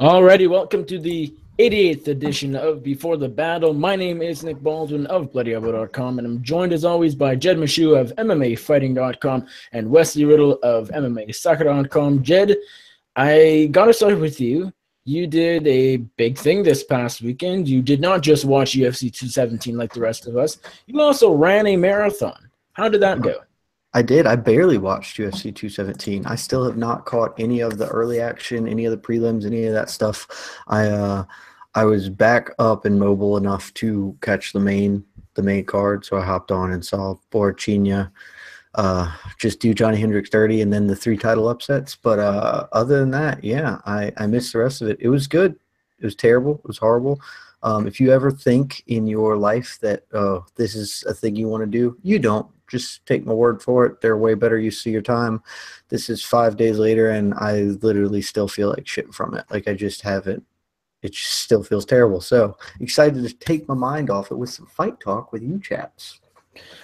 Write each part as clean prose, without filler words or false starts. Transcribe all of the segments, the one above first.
Alrighty, welcome to the 88th edition of Before the Battle. My name is Nick Baldwin of BloodyElbow.com, and I'm joined as always by Jed Meshew of MMAfighting.com and Wes Riddle of MMAsoccer.com. Jed, I gotta start with you. You did a big thing this past weekend. You did not just watch UFC 217 like the rest of us. You also ran a marathon. How did that go? I did. I barely watched UFC 217. I still have not caught any of the early action, any of the prelims, any of that stuff. I was back up and mobile enough to catch the main card, so I hopped on and saw Poirier just do Johnny Hendricks dirty and then the 3 title upsets. But other than that, yeah, I missed the rest of it. It was good. It was terrible. It was horrible. If you ever think in your life that this is a thing you want to do, you don't. Just take my word for it. They're way better use of your time. This is 5 days later, and I literally still feel like shit from it. Like I just haven't. It just still feels terrible. So excited to take my mind off it with some fight talk with you chaps.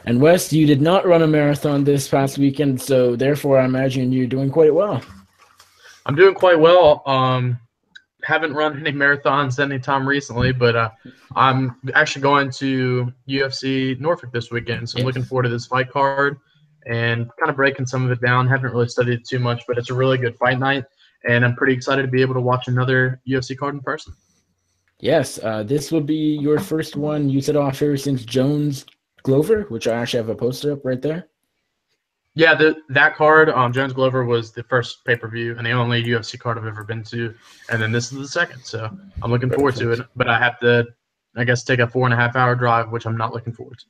And Wes, you did not run a marathon this past weekend, so therefore I imagine you're doing quite well. I'm doing quite well. Haven't run any marathons anytime recently, but I'm actually going to UFC Norfolk this weekend, so I'm looking forward to this fight card and kind of breaking some of it down. Haven't really studied it too much, but it's a really good fight night, and I'm pretty excited to be able to watch another UFC card in person. Yes, this will be your first one. You set off here since Jones-Glover, which I actually have a poster up right there. Yeah, that card, Jones-Glover was the first pay-per-view and the only UFC card I've ever been to, and then this is the second, so I'm looking forward to it. But I have to, I guess, take a 4.5-hour drive, which I'm not looking forward to.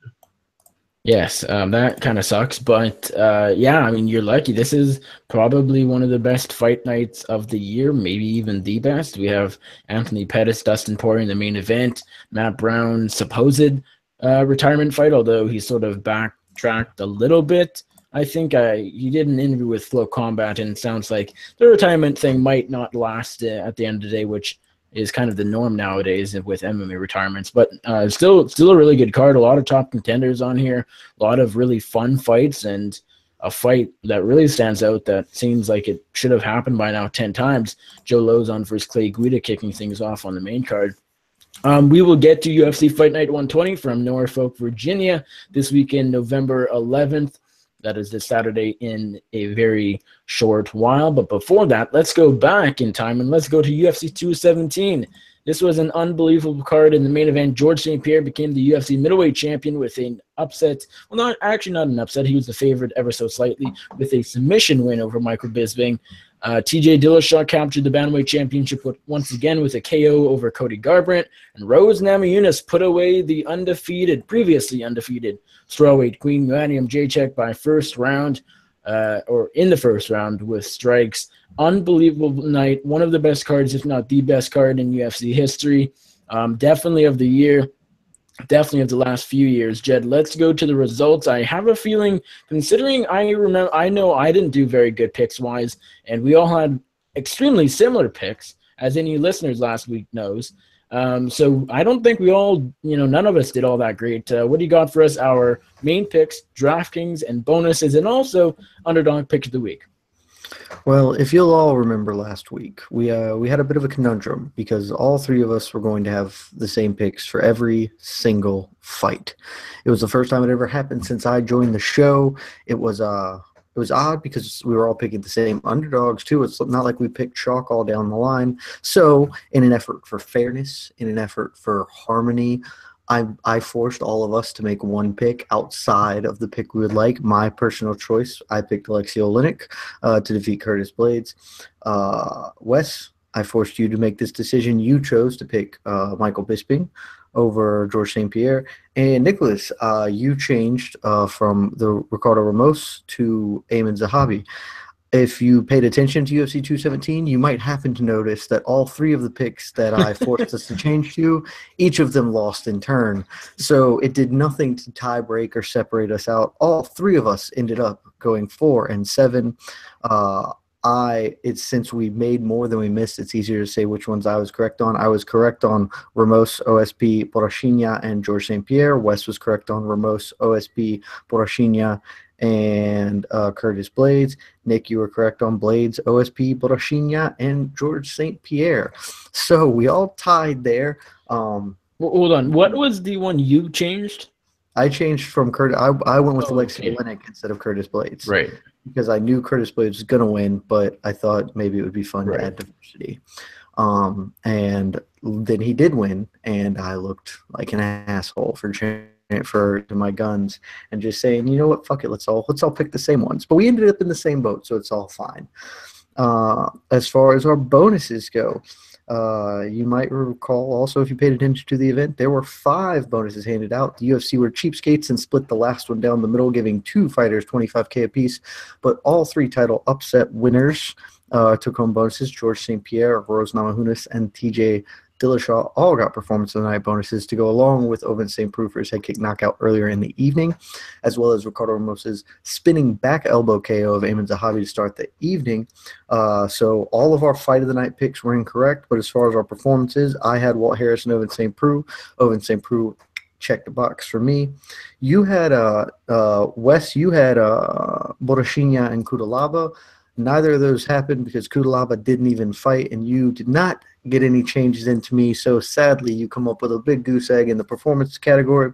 Yes, that kind of sucks, but yeah, I mean, you're lucky. This is probably one of the best fight nights of the year, maybe even the best. We have Anthony Pettis, Dustin Poirier in the main event, Matt Brown's supposed retirement fight, although he sort of backtracked a little bit. I think you did an interview with Flow Combat, and it sounds like the retirement thing might not last at the end of the day, which is kind of the norm nowadays with MMA retirements. But still a really good card. A lot of top contenders on here. A lot of really fun fights, and a fight that really stands out that seems like it should have happened by now 10 times. Joe Lozon versus Clay Guida kicking things off on the main card. We will get to UFC Fight Night 120 from Norfolk, Virginia this weekend, November 11th. That is this Saturday in a very short while. But before that, let's go back in time and let's go to UFC 217. This was an unbelievable card in the main event. George St. Pierre became the UFC middleweight champion with an upset. Well, not an upset. He was the favorite ever so slightly with a submission win over Michael Bisping. TJ Dillashaw captured the Bantamweight Championship once again with a KO over Cody Garbrandt, and Rose Namajunas put away the previously undefeated strawweight queen Joanna Jędrzejczyk by first round, or in the first round with strikes. Unbelievable night, one of the best cards, if not the best card in UFC history. Definitely of the year. Definitely of the last few years. Jed, let's go to the results. I have a feeling, considering I know I didn't do very good picks-wise, and we all had extremely similar picks, as any listeners last week knows. So I don't think we all, none of us did all that great. What do you got for us? Our main picks, DraftKings, and bonuses, and also underdog pick of the week. Well, if you'll all remember last week, we had a bit of a conundrum because all 3 of us were going to have the same picks for every single fight. It was the first time it ever happened since I joined the show. It was odd because we were all picking the same underdogs too. It's not like we picked chalk all down the line. So in an effort for fairness, in an effort for harmony, I forced all of us to make one pick outside of the pick we would like. My personal choice, I picked Alexei Oleinik to defeat Curtis Blades. Wes, I forced you to make this decision. You chose to pick Michael Bisping over George St. Pierre. And Nicholas, you changed from the Ricardo Ramos to Ayman Zahabi. If you paid attention to UFC 217, you might happen to notice that all 3 of the picks that I forced us to change to, each of them lost in turn. So it did nothing to tie break or separate us out. All 3 of us ended up going 4-7. Since we made more than we missed, it's easier to say which ones I was correct on. I was correct on Ramos, OSP, Borrachinha, and George St. Pierre. Wes was correct on Ramos, OSP, Borrachinha, and Curtis Blades. Nick, you were correct on Blades, OSP, Boroshinya, and George St. Pierre. So we all tied there. Hold on. What was the one you changed? I changed from Curtis. I went with Alexei okay. Oleinik instead of Curtis Blades. Right. Because I knew Curtis Blades was going to win, but I thought maybe it would be fun Right. to add diversity. And then he did win, and I looked like an asshole for to my guns and just saying, you know what, fuck it, let's all pick the same ones. But we ended up in the same boat, so it's all fine. As far as our bonuses go, you might recall also, if you paid attention to the event, there were 5 bonuses handed out. The UFC were cheapskates and split the last one down the middle, giving 2 fighters $25K apiece. But all 3 title upset winners took home bonuses. George St. Pierre, Rose Namajunas, and TJ Dillashaw all got performance of the night bonuses to go along with Ovince St. Preux for his head kick knockout earlier in the evening, as well as Ricardo Ramos's spinning back elbow KO of Ayman Zahabi to start the evening. So all of our fight of the night picks were incorrect, but as far as our performances, I had Walt Harris and Ovince St. Preux. Ovince St. Preux checked the box for me. You had Wes, you had Boroshinya and Kudalaba. Neither of those happened because Kudalaba didn't even fight, and you did not get any changes into me. So sadly, you come up with a big goose egg in the performance category.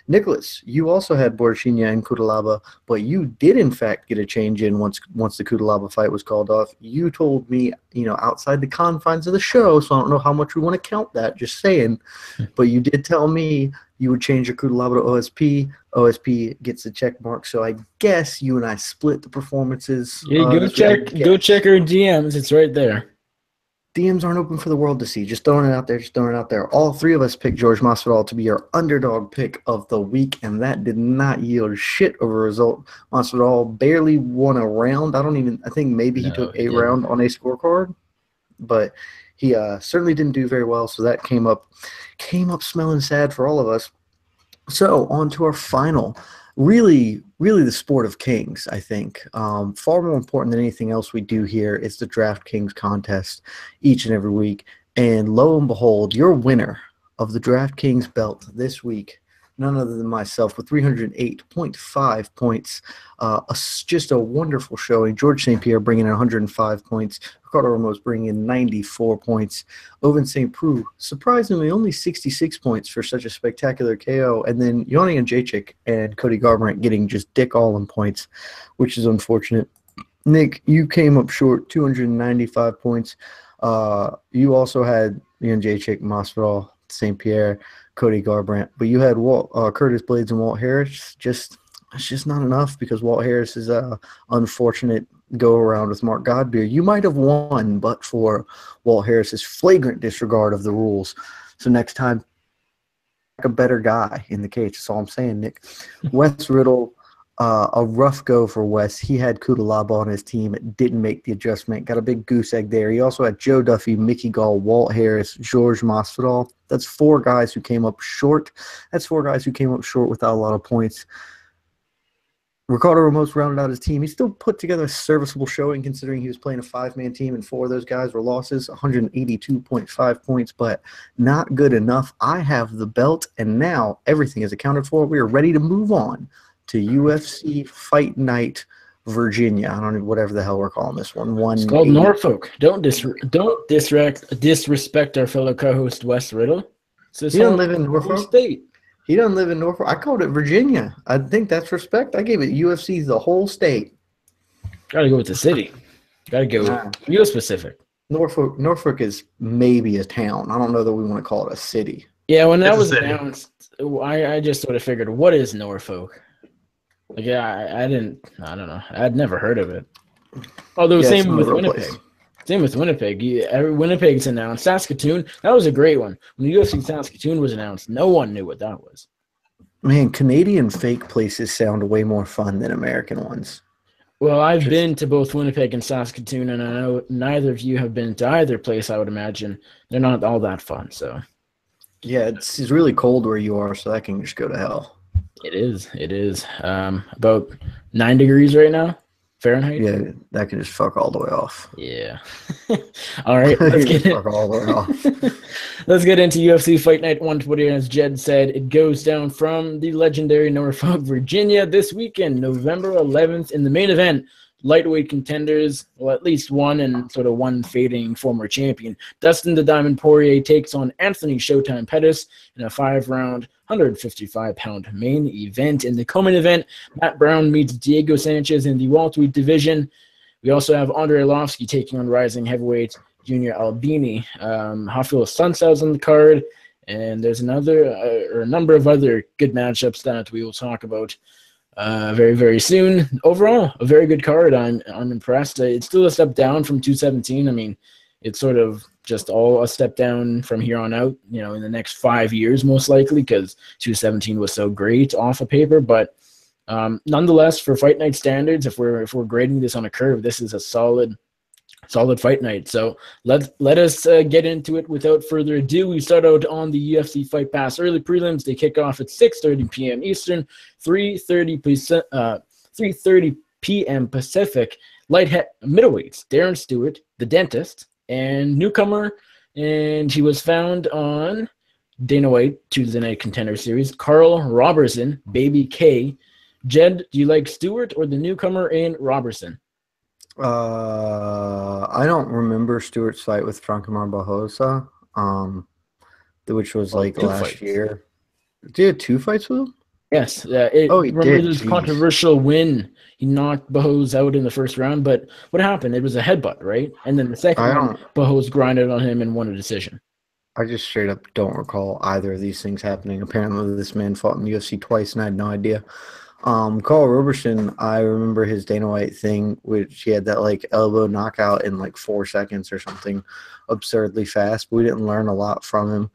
Nicholas, you also had Boroshinya and Kudalaba, but you did in fact get a change in once the Kudalaba fight was called off. You told me, outside the confines of the show, so I don't know how much we want to count that, just saying, but you did tell me you would change your Kudalaba to OSP. OSP gets the check mark, so I guess you and I split the performances. Yeah, go check our DMs. It's right there. DMs aren't open for the world to see. Just throwing it out there. All 3 of us picked George Masvidal to be our underdog pick of the week, and that did not yield shit of a result. Masvidal barely won a round. I think maybe he took a round on a scorecard, but he certainly didn't do very well, so that came up smelling sad for all of us. So on to our final, really the sport of kings, I think. Far more important than anything else we do here is the DraftKings contest each and every week. And lo and behold, your winner of the DraftKings belt this week, none other than myself, with 308.5 points. Just a wonderful showing. George St. Pierre bringing in 105 points. Ricardo Ramos bringing in 94 points. Ovince St. Preux, surprisingly, only 66 points for such a spectacular KO. And then Yoni and Jacek and Cody Garbrandt getting just dick all in points, which is unfortunate. Nick, you came up short, 295 points. You also had Jacek, Masvidal, St. Pierre, Cody Garbrandt, but you had Curtis Blades and Walt Harris. It's just not enough because Walt Harris is a unfortunate go around with Mark Godbeer. You might have won, but for Walt Harris's flagrant disregard of the rules. So next time, a better guy in the cage. That's all I'm saying, Nick. Wes Riddle, a rough go for Wes. He had Kudalaba on his team. It didn't make the adjustment. Got a big goose egg there. He also had Joe Duffy, Mickey Gall, Walt Harris, George Masvidal. That's 4 guys who came up short. That's 4 guys who came up short without a lot of points. Ricardo Ramos rounded out his team. He still put together a serviceable showing considering he was playing a 5-man team and 4 of those guys were losses, 182.5 points, but not good enough. I have the belt, and now everything is accounted for. We are ready to move on to UFC Fight Night, Virginia. I don't know, whatever the hell we're calling this one. It's called Norfolk. Don't disrespect our fellow co-host Wes Riddle. He doesn't live in Norfolk State. He doesn't live in Norfolk. I called it Virginia. I think that's respect. I gave it UFC the whole state. Gotta go with the city. Gotta go real specific. Norfolk is maybe a town. I don't know that we want to call it a city. Yeah, when that was announced, I just sort of figured, what is Norfolk? Like, yeah, I don't know. I'd never heard of it. Although same with Winnipeg. Place. Same with Winnipeg. Winnipeg's announced. Saskatoon, that was a great one. When the UFC Saskatoon was announced, no one knew what that was. Man, Canadian fake places sound way more fun than American ones. Well, I've been to both Winnipeg and Saskatoon, and I know neither of you have been to either place, I would imagine. They're not all that fun, so. Yeah, it's really cold where you are, so that can just go to hell. It is. About 9 degrees right now. Fahrenheit? Yeah, that can just fuck all the way off. Yeah. All right, let's get Fuck all the way off. let's get into UFC Fight Night 120. As Jed said, it goes down from the legendary Norfolk, Virginia this weekend, November 11th, in the main event. Lightweight contenders, well, at least one, and sort of one fading former champion. Dustin the Diamond Poirier takes on Anthony Showtime Pettis in a 5-round, 155-pound main event. In the co-main event, Matt Brown meets Diego Sanchez in the welterweight division. We also have Andrei Arlovski taking on rising heavyweight Junior Albini. Rafael Sunsau's on the card, and there's a number of other good matchups that we will talk about very, very soon. Overall, a very good card. I'm impressed. It's still a step down from 217. I mean, it's sort of just all a step down from here on out, in the next 5 years, most likely, because 217 was so great off of paper. But nonetheless, for Fight Night standards, if we're grading this on a curve, this is a solid fight night. So let us get into it without further ado. We start out on the UFC Fight Pass early prelims. They kick off at 6:30 p.m. Eastern, 3:30 p.m. Pacific. Middleweights, Darren Stewart, the dentist, and newcomer, and he was found on Dana White Tuesday Night Contender Series, Carl Robertson, Baby K. Jed, do you like Stewart or the newcomer in Robertson? I don't remember Stewart's fight with Franco Barbosa, which was last year. Did he have 2 fights with him? Yes. He did. This controversial win. He knocked Bahos out in the first round, but what happened? It was a headbutt, right? And then the second round, Bahos grinded on him and won a decision. I just straight up don't recall either of these things happening. Apparently, this man fought in the UFC twice, and I had no idea. Carl Roberson, I remember his Dana White thing, which he had that elbow knockout in 4 seconds or something absurdly fast, but we didn't learn a lot from him.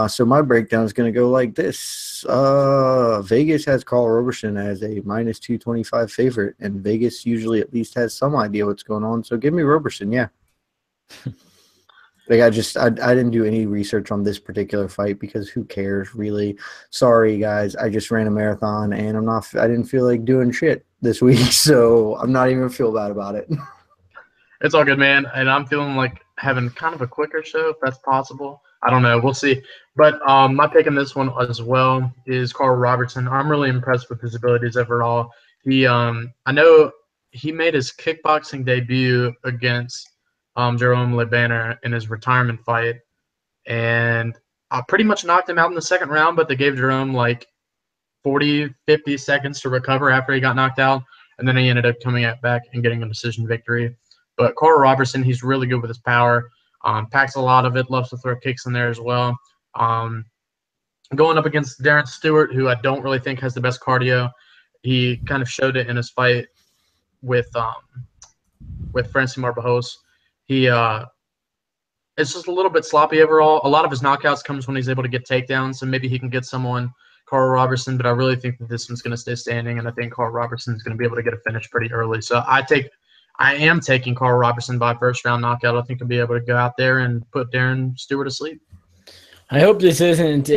So my breakdown is going to go like this. Vegas has Carl Roberson as a minus 225 favorite, and Vegas usually at least has some idea what's going on. So give me Roberson, yeah. I didn't do any research on this particular fight because who cares, really? Sorry, guys. I just ran a marathon and I didn't feel like doing shit this week, so I'm not even feel bad about it. It's all good, man. And I'm feeling like having kind of a quicker show, if that's possible. I don't know. We'll see. But my pick in this one as well is Carl Robertson. I'm really impressed with his abilities overall. I know he made his kickboxing debut against Jerome Le Banner in his retirement fight, and I pretty much knocked him out in the second round, but they gave Jerome 40, 50 seconds to recover after he got knocked out, and then he ended up coming back and getting a decision victory. But Carl Robertson, he's really good with his power, packs a lot of it, loves to throw kicks in there as well. Going up against Darren Stewart, who I don't really think has the best cardio. He kind of showed it in his fight with Francimar Barros. It's just a little bit sloppy overall. A lot of his knockouts comes when he's able to get takedowns, so maybe he can get someone, Carl Robertson, but I really think that this one's going to stay standing, and I think Carl Robertson is going to be able to get a finish pretty early. So I am taking Carl Robertson by first-round knockout. I think he'll be able to go out there and put Darren Stewart to sleep. I hope this isn't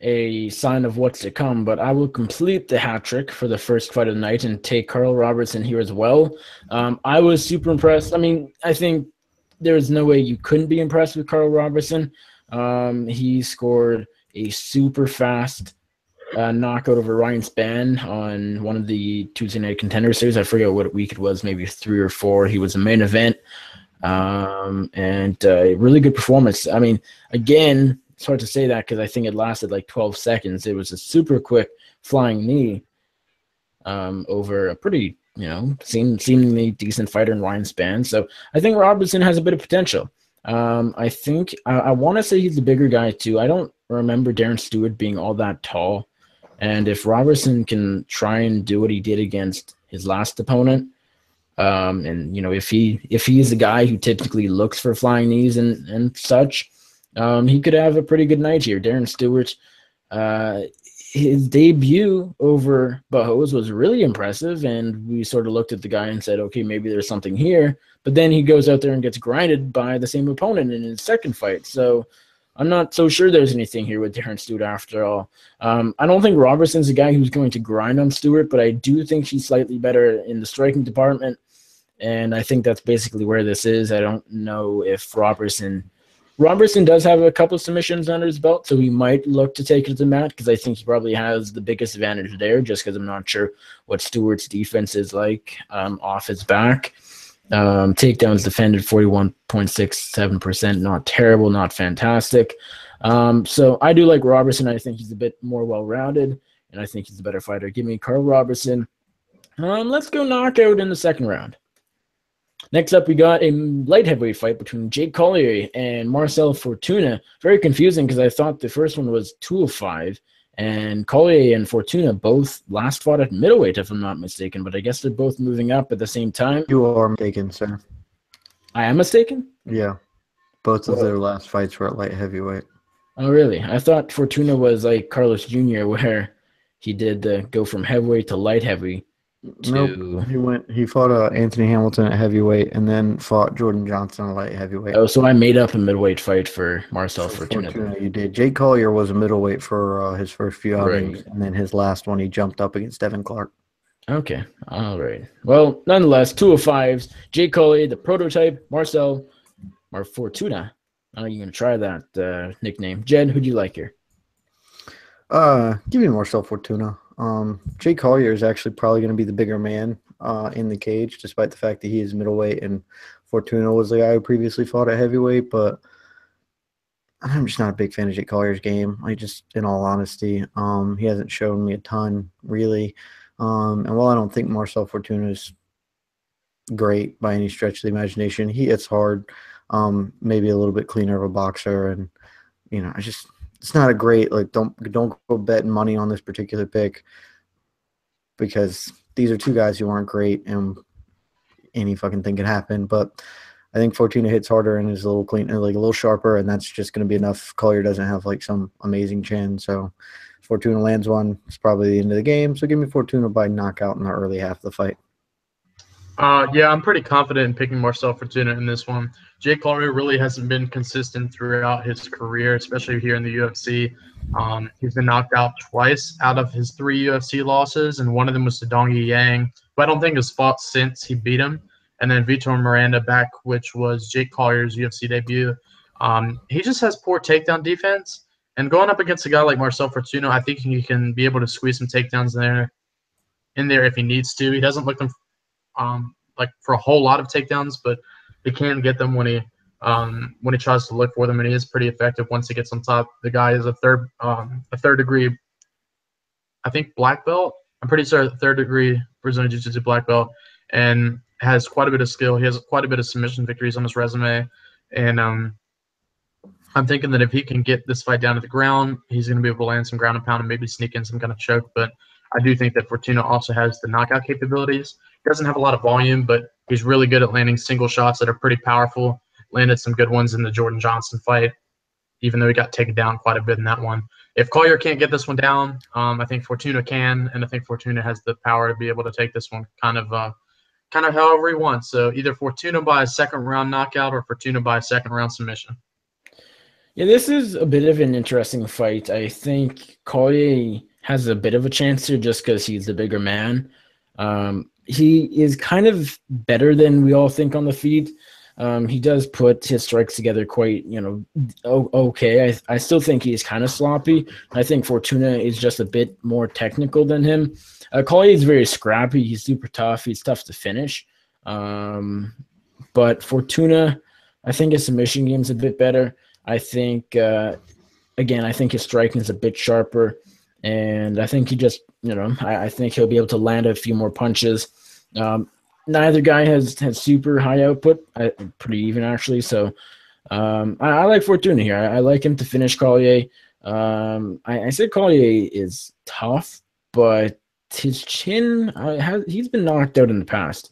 a sign of what's to come, but I will complete the hat trick for the first fight of the night and take Carl Robertson here as well. I was super impressed. I mean, I think there's no way you couldn't be impressed with Carl Robertson. He scored a super fast knockout over Ryan Spann on one of the Tuesday Night Contender Series. I forget what week it was, maybe 3 or 4. He was a main event, and a really good performance. I mean, again, it's hard to say that because I think it lasted 12 seconds. It was a super quick flying knee over a pretty, seemingly decent fighter in Ryan Spann. So I think Robertson has a bit of potential. I think I want to say he's a bigger guy too. I don't remember Darren Stewart being all that tall. And if Robertson can try and do what he did against his last opponent, and if he's a guy who typically looks for flying knees and such, he could have a pretty good night here. Darren Stewart, his debut over Bahos was really impressive, and we sort of looked at the guy and said, okay, maybe there's something here. But then he goes out there and gets grinded by the same opponent in his second fight. So I'm not so sure there's anything here with Darren Stewart after all. I don't think Robertson's a guy who's going to grind on Stewart, but I do think he's slightly better in the striking department, and I think that's basically where this is. I don't know if Robertson does have a couple of submissions under his belt, so he might look to take it to Matt because I think he probably has the biggest advantage there just because I'm not sure what Stewart's defense is like off his back. Takedowns defended 41.67%, not terrible, not fantastic. So I do like Robertson. I think he's a bit more well-rounded, and I think he's a better fighter. Give me Carl Robertson. Let's go knockout in the second round. Next up, we got a light heavyweight fight between Jake Collier and Marcel Fortuna. Very confusing because I thought the first one was 205, and Collier and Fortuna both last fought at middleweight, if I'm not mistaken, but I guess they're both moving up at the same time. You are mistaken, sir. I am mistaken? Yeah. Both of their last fights were at light heavyweight. Oh, really? I thought Fortuna was like Carlos Jr., where he did go from heavyweight to light heavy. Nope. He fought Anthony Hamilton at heavyweight and then fought Jordan Johnson at light heavyweight. Oh, so I made up a middleweight fight for Marcel Fortuna. You did. Jake Collier was a middleweight for his first few outings, Right. and then his last one he jumped up against Devin Clark. Okay, all right. Well, nonetheless, 205s. Jake Collier, the prototype. Marcel Fortuna. Are you gonna try that nickname? Jed, who'd you like here? Give me Marcel Fortuna. Jake Collier is actually probably going to be the bigger man in the cage, despite the fact that he is middleweight and Fortuna was the guy who previously fought at heavyweight. But I'm just not a big fan of Jake Collier's game. In all honesty, he hasn't shown me a ton really. And while I don't think Marcel Fortuna is great by any stretch of the imagination, he hits hard. Maybe a little bit cleaner of a boxer, and it's not a great, don't go betting money on this particular pick because these are two guys who aren't great and any fucking thing could happen. But I think Fortuna hits harder and is a little cleaner, a little sharper, and that's just going to be enough. Collier doesn't have some amazing chin, so if Fortuna lands one, it's probably the end of the game. So give me Fortuna by knockout in the early half of the fight. Yeah, I'm pretty confident in picking Marcel Fortuna in this one. Jake Collier really hasn't been consistent throughout his career, especially here in the UFC. He's been knocked out twice out of his 3 UFC losses, and one of them was to Dong Yang, who I don't think has fought since he beat him. And then Vitor Miranda back, which was Jake Collier's UFC debut. He just has poor takedown defense. And going up against a guy like Marcel Fortuna, I think he can be able to squeeze some takedowns in there if he needs to. He doesn't look them for a whole lot of takedowns, but he can get them when he tries to look for them, and he is pretty effective once he gets on top. The guy is a third degree, I think, black belt. I'm pretty sure third degree Brazilian Jiu-Jitsu black belt, and has quite a bit of skill. He has quite a bit of submission victories on his resume, and I'm thinking that if he can get this fight down to the ground, he's going to be able to land some ground and pound and maybe sneak in some kind of choke. But I do think that Fortuna also has the knockout capabilities. He doesn't have a lot of volume, but he's really good at landing single shots that are pretty powerful. Landed some good ones in the Jordan Johnson fight, even though he got taken down quite a bit in that one. If Collier can't get this one down, I think Fortuna can, and I think Fortuna has the power to be able to take this one kind of however he wants. So either Fortuna by a second-round knockout or Fortuna by a second-round submission. Yeah, this is a bit of an interesting fight. I think Collier has a bit of a chance here just because he's the bigger man. He is kind of better than we all think on the feet. He does put his strikes together quite, okay. I still think he's kind of sloppy. I think Fortuna is just a bit more technical than him. Collier is very scrappy. He's super tough. He's tough to finish. But Fortuna, I think his submission game's a bit better. I think, I think his striking is a bit sharper. And I think he just, I think he'll be able to land a few more punches. Neither guy has super high output, pretty even actually. So I like Fortuna here. I like him to finish Collier. I said Collier is tough, but his chin, he's been knocked out in the past.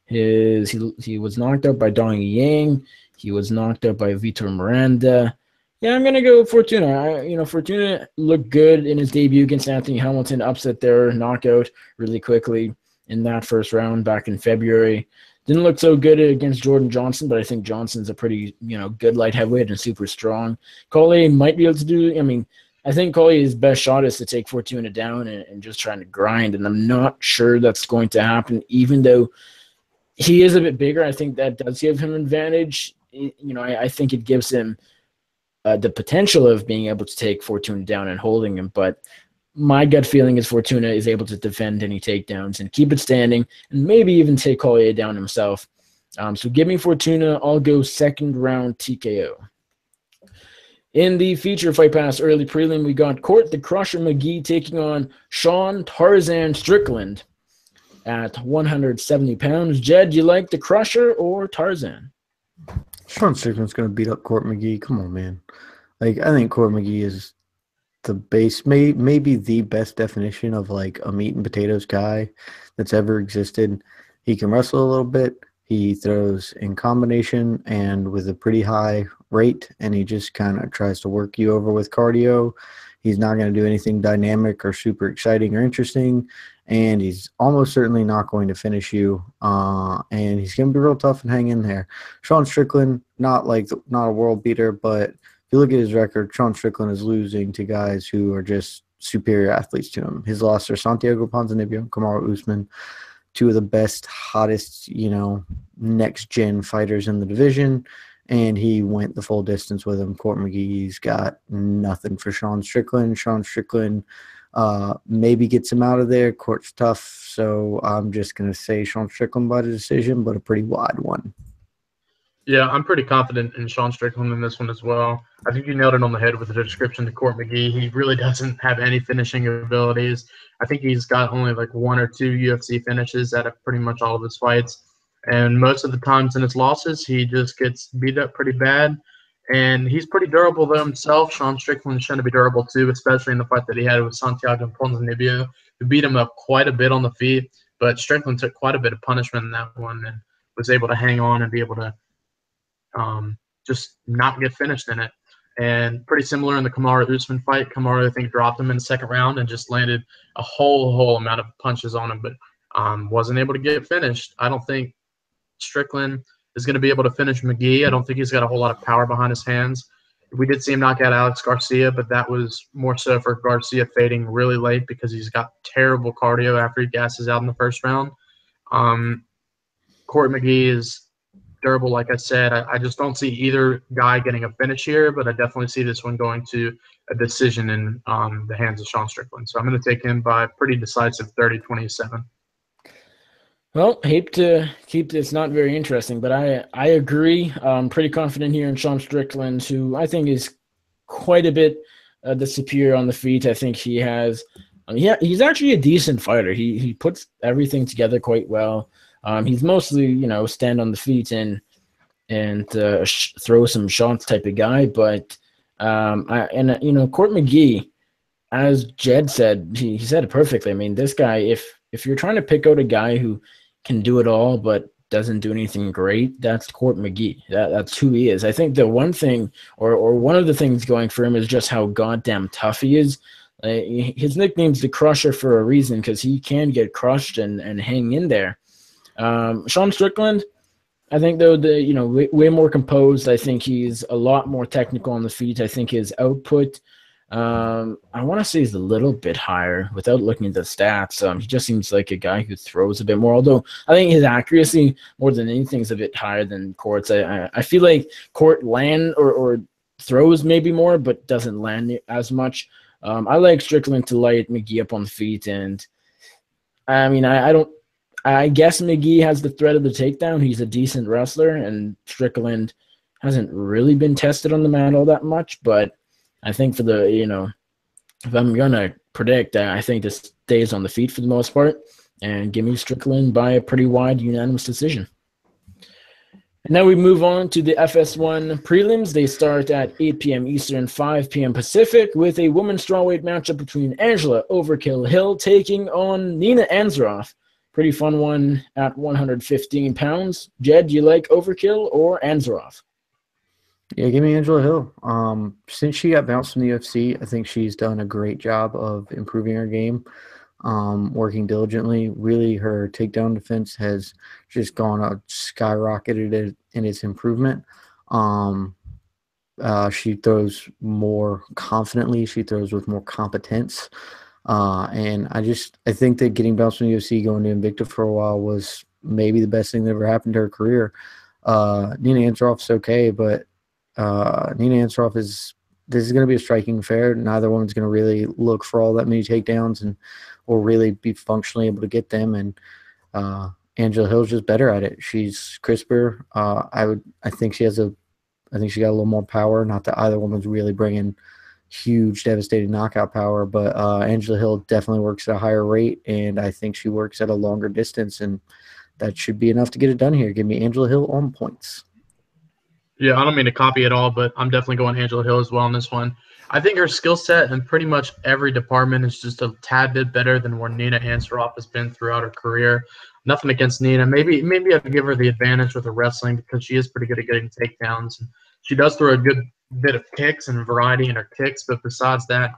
He was knocked out by Dong Yang. He was knocked out by Vitor Miranda. Yeah, I'm gonna go Fortuna. Fortuna looked good in his debut against Anthony Hamilton, upset their knockout really quickly in that first round back in February. Didn't look so good against Jordan Johnson, but I think Johnson's a pretty, good light heavyweight and super strong. Collier might be able to do. I mean, I think Collier's best shot is to take Fortuna down and just trying to grind, and I'm not sure that's going to happen. Even though he is a bit bigger, I think that does give him an advantage. I think it gives him the potential of being able to take Fortuna down and holding him, but my gut feeling is Fortuna is able to defend any takedowns and keep it standing and maybe even take Collier down himself. So give me Fortuna. I'll go second round TKO. In the feature Fight Pass early prelim, we got Court the Crusher McGee taking on Sean Tarzan Strickland at 170 pounds. Jed, you like the Crusher or Tarzan? Sean Strickland's going to beat up Court McGee. Come on, man. I think Court McGee is the base, maybe the best definition of like a meat and potatoes guy that's ever existed. He can wrestle a little bit. He throws in combination and with a pretty high rate, and he just kind of tries to work you over with cardio. He's not going to do anything dynamic or super exciting or interesting, and he's almost certainly not going to finish you. And he's going to be real tough and hang in there. Sean Strickland, not a world beater, but if you look at his record, Sean Strickland is losing to guys who are just superior athletes to him. His losses are Santiago Ponzinibbio and Kamaru Usman, two of the best, hottest, next-gen fighters in the division, and he went the full distance with him. Court McGee's got nothing for Sean Strickland. Sean Strickland maybe gets him out of there. Court's tough, so I'm just going to say Sean Strickland by the decision, but a pretty wide one. Yeah, I'm pretty confident in Sean Strickland in this one as well. I think you nailed it on the head with the description to Court McGee. He really doesn't have any finishing abilities. I think he's got only like 1 or 2 UFC finishes out of pretty much all of his fights. And most of the times in his losses, he just gets beat up pretty bad. And he's pretty durable though himself. Sean Strickland's trying to be durable too, especially in the fight that he had with Santiago Ponzinibbio, who beat him up quite a bit on the feet. But Strickland took quite a bit of punishment in that one and was able to hang on and be able to just not get finished in it. And pretty similar in the Kamaru Usman fight. Kamaru, I think, dropped him in the second round and just landed a whole amount of punches on him, but wasn't able to get finished. I don't think Strickland is going to be able to finish McGee. I don't think he's got a whole lot of power behind his hands. We did see him knock out Alex Garcia, but that was more so for Garcia fading really late because he's got terrible cardio after he gasses out in the first round. Court McGee is durable, like I said. I just don't see either guy getting a finish here, but I definitely see this one going to a decision in the hands of Sean Strickland. So I'm going to take him by pretty decisive 30-27. Well, hate to keep this not very interesting, but I agree. I'm pretty confident here in Sean Strickland, who I think is quite a bit the superior on the feet. I think he has he's actually a decent fighter. He puts everything together quite well. He's mostly, stand on the feet and throw some shots type of guy. But Court McGee, as Jed said, he said it perfectly. I mean, this guy, if you're trying to pick out a guy who can do it all but doesn't do anything great, that's Court McGee. That's who he is. I think the one thing or one of the things going for him is just how goddamn tough he is. His nickname's the Crusher for a reason because he can get crushed and hang in there. Sean Strickland, I think though way more composed. I think he's a lot more technical on the feet. I think his output, I want to say, is a little bit higher without looking at the stats. He just seems like a guy who throws a bit more. Although I think his accuracy more than anything is a bit higher than Court's. I feel like Court land or throws maybe more, but doesn't land as much. I like Strickland to light McGee up on the feet, and I mean I guess McGee has the threat of the takedown. He's a decent wrestler, and Strickland hasn't really been tested on the mat all that much. But I think for the, if I'm going to predict, I think this stays on the feet for the most part. And give me Strickland by a pretty wide unanimous decision. And now we move on to the FS1 prelims. They start at 8 p.m. Eastern, 5 p.m. Pacific, with a women's strawweight matchup between Angela Overkill Hill taking on Nina Ansaroff. Pretty fun one at 115 pounds. Jed, do you like Overkill or Ansaroff? Yeah, give me Angela Hill. Since she got bounced from the UFC, I think she's done a great job of improving her game. working diligently. Really, her takedown defense has just gone out, skyrocketed in its improvement. She throws more confidently. She throws with more competence. And I think that getting bounced from the UFC, going to Invicta for a while, was maybe the best thing that ever happened to her career. Nina Ansaroff's okay, but Nina Ansaroff this is going to be a striking affair. Neither one's going to really look for all that many takedowns and will really be functionally able to get them. And Angela Hill's just better at it. She's crisper. I think she got a little more power. Not that either woman's really bringing huge, devastating knockout power, but Angela Hill definitely works at a higher rate, and I think she works at a longer distance, and that should be enough to get it done here. Give me Angela Hill on points. Yeah, I don't mean to copy at all, but I'm definitely going Angela Hill as well on this one. I think her skill set in pretty much every department is just a tad bit better than where Nina Ansaroff has been throughout her career. Nothing against Nina. Maybe I'd give her the advantage with her wrestling because she is pretty good at getting takedowns. She does throw a good bit of kicks and variety in her kicks, but besides that,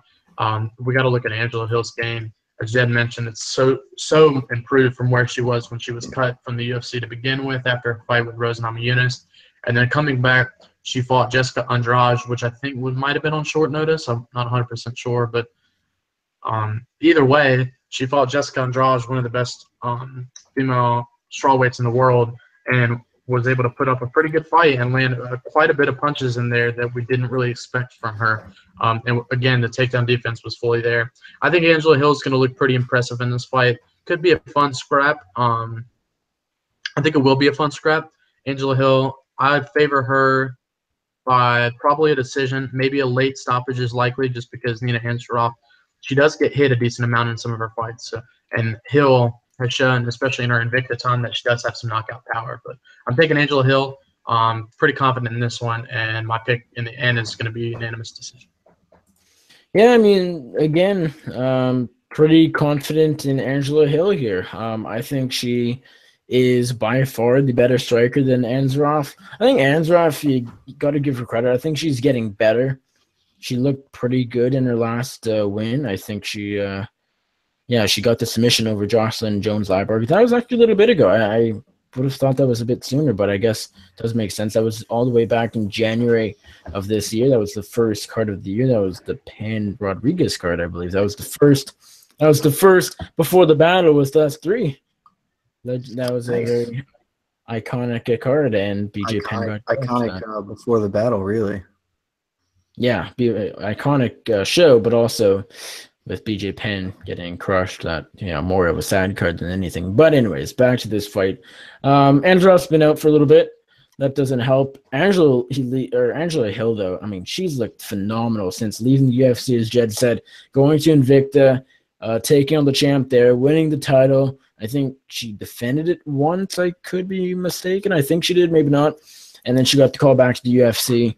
we got to look at Angela Hill's game. As Jed mentioned, it's so improved from where she was when she was cut from the UFC to begin with after a fight with Rose Namajunas. And then coming back, she fought Jessica Andrade, which I think might have been on short notice. I'm not 100% sure, but either way, she fought Jessica Andrade, one of the best female strawweights in the world, and was able to put up a pretty good fight and land quite a bit of punches in there that we didn't really expect from her. And again, the takedown defense was fully there. I think Angela Hill is going to look pretty impressive in this fight. Could be a fun scrap. I think it will be a fun scrap. Angela Hill, I'd favor her by probably a decision. Maybe a late stoppage is likely just because Nina Ansaroff, she does get hit a decent amount in some of her fights. And Hill has shown, especially in her Invicta time, that she does have some knockout power. But I'm taking Angela Hill. Pretty confident in this one, and my pick in the end is going to be a unanimous decision. Yeah, I mean, again, pretty confident in Angela Hill here. I think she is by far the better striker than Ansaroff. I think Ansaroff, you got to give her credit. I think she's getting better. She looked pretty good in her last win. I think she got the submission over Jocelyn Jones-Lybarg. That was actually a little bit ago. I would have thought that was a bit sooner, but I guess it does make sense. That was all the way back in January of this year. That was the first card of the year. That was the Pan Rodriguez card, I believe. That was the first before the battle with us three. That was a very iconic card, and BJ Penn iconic before the battle, really. Yeah, iconic show, but also with BJ Penn getting crushed, that more of a sad card than anything. But anyways, back to this fight. Ansaroff's been out for a little bit. That doesn't help. Angela Hill, though, I mean, she's looked phenomenal since leaving the UFC, as Jed said, going to Invicta, taking on the champ there, winning the title. I think she defended it once. I could be mistaken. I think she did, maybe not. And then she got the call back to the UFC.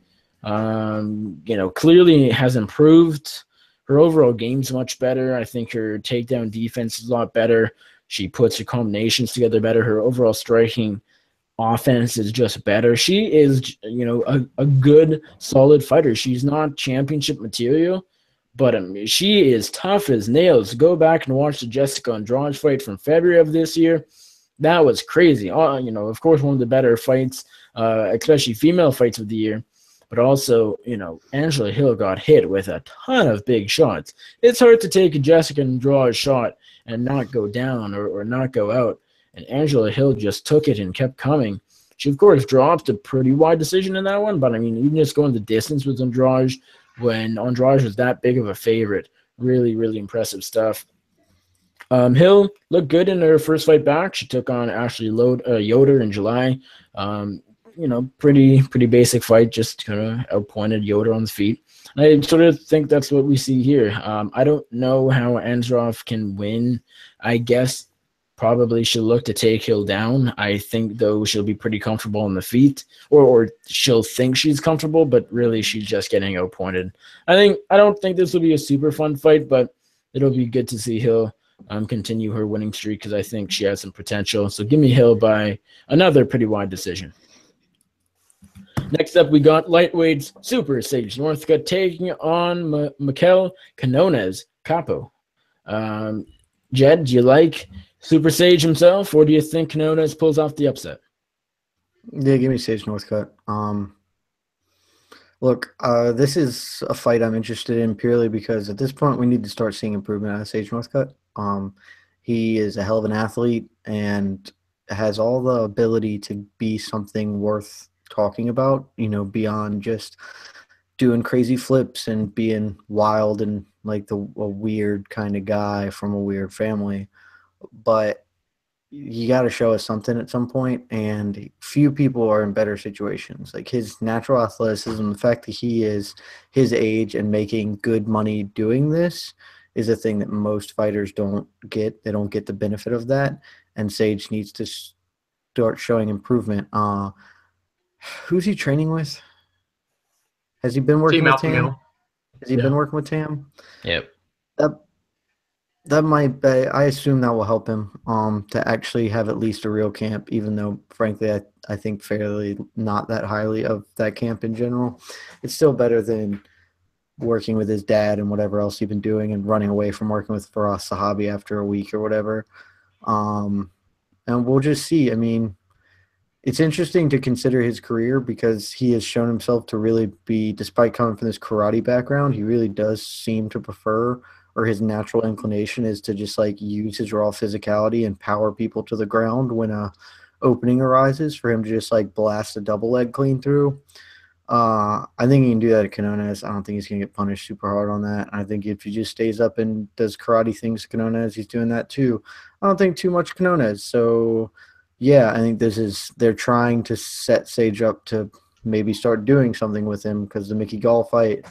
Clearly has improved. Her overall game's much better. I think her takedown defense is a lot better. She puts her combinations together better. Her overall striking offense is just better. She is, a good, solid fighter. She's not championship material, but she is tough as nails. Go back and watch the Jessica Andrade fight from February of this year. That was crazy. Of course, one of the better fights, especially female fights of the year. But also, Angela Hill got hit with a ton of big shots. It's hard to take a Jessica Andrade shot and not go down or not go out. And Angela Hill just took it and kept coming. She, of course, dropped a pretty wide decision in that one. But, I mean, even just going the distance with Andrade when Andrade was that big of a favorite, really, really impressive stuff. Hill looked good in her first fight back. She took on Ashley Yoder in July. Pretty basic fight, just kind of outpointed Yoder on the feet. I sort of think that's what we see here. I don't know how Ansaroff can win. I guess probably she'll look to take Hill down. I think, though, she'll be pretty comfortable on the feet, or she'll think she's comfortable, but really she's just getting outpointed. I don't think this will be a super fun fight, but it'll be good to see Hill continue her winning streak because I think she has some potential. So give me Hill by another pretty wide decision. Next up, we got lightweights Super Sage Northcutt taking on Mikel Canones Capo. Jed, do you like Super Sage himself, or do you think Quinones pulls off the upset? Yeah, give me Sage Northcutt. Look, this is a fight I'm interested in purely because at this point we need to start seeing improvement out of Sage Northcutt. He is a hell of an athlete and has all the ability to be something worth talking about, beyond just doing crazy flips and being wild and like a weird kind of guy from a weird family. But you got to show us something at some point, and few people are in better situations. Like his natural athleticism, the fact that he is his age and making good money doing this is a thing that most fighters don't get. They don't get the benefit of that, and Sage needs to start showing improvement. Who's he training with? Has he been working Team with Alpha Tam? Male. Has he been working with Tam? Yep. That might be, I assume that will help him to actually have at least a real camp, even though, frankly, I think fairly not that highly of that camp in general. It's still better than working with his dad and whatever else he's been doing and running away from working with Faraz Sahabi after a week or whatever. And we'll just see. I mean, it's interesting to consider his career because he has shown himself to really be, despite coming from this karate background, he really does seem to prefer, or his natural inclination is to just like use his raw physicality and power people to the ground when a opening arises for him to just like blast a double leg clean through. I think he can do that at Quinones. I don't think he's going to get punished super hard on that. I think if he just stays up and does karate things at Quinones, he's doing that too. I don't think too much Quinones. So yeah, I think they're trying to set Sage up to maybe start doing something with him because the Mickey Gall fight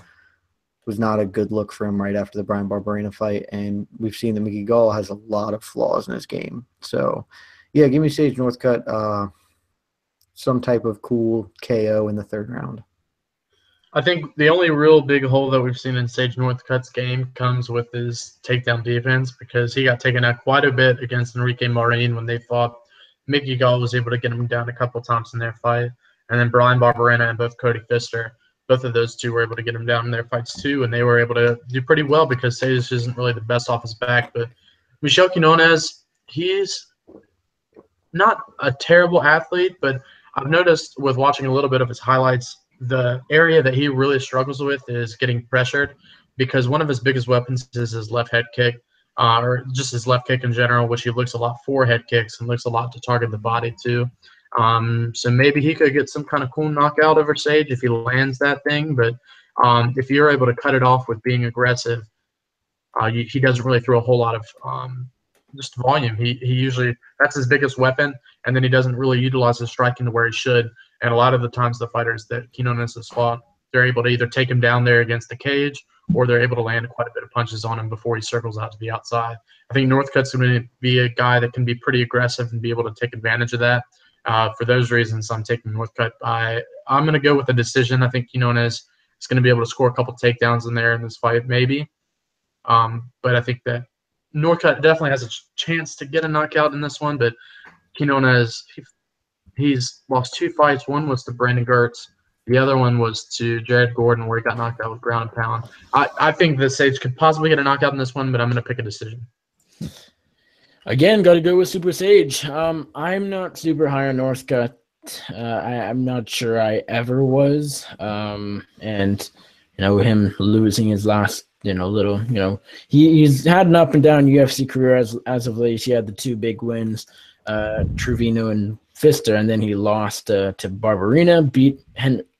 was not a good look for him right after the Brian Barberena fight, and we've seen that Mickey Gall has a lot of flaws in his game. So, yeah, give me Sage Northcutt, some type of cool KO in the third round. I think the only real big hole that we've seen in Sage Northcutt's game comes with his takedown defense because he got taken out quite a bit against Enrique Marin when they fought. Mickey Gall was able to get him down a couple times in their fight, and then Brian Barberena and both Cody Pfister. Both of those two were able to get him down in their fights too, and they were able to do pretty well because Sage isn't really the best off his back. But Michel Quinones, he's not a terrible athlete, but I've noticed with watching a little bit of his highlights, the area that he really struggles with is getting pressured because one of his biggest weapons is his left head kick, or just his left kick in general, which he looks a lot for head kicks and looks a lot to target the body too. So maybe he could get some kind of cool knockout over Sage if he lands that thing. But if you're able to cut it off with being aggressive, he doesn't really throw a whole lot of just volume. He usually – that's his biggest weapon, and then he doesn't really utilize his striking to where he should. And a lot of the times the fighters that Quinones has fought, they're able to either take him down there against the cage or they're able to land quite a bit of punches on him before he circles out to the outside. I think Northcutt's going to be a guy that can be pretty aggressive and be able to take advantage of that. For those reasons, I'm taking Northcutt. I'm going to go with a decision. I think Quinones is going to be able to score a couple takedowns in there in this fight, maybe. But I think that Northcutt definitely has a chance to get a knockout in this one. But Quinones, he's lost two fights. One was to Brandon Gertz. The other one was to Jared Gordon, where he got knocked out with ground and pound. I think that Sage could possibly get a knockout in this one, but I'm going to pick a decision. Again, got to go with Super Sage. I'm not super high on Northcutt. I'm not sure I ever was. And him losing his last, he's had an up and down UFC career as of late. He had the two big wins, Trevino and Pfister, and then he lost to Barberena, beat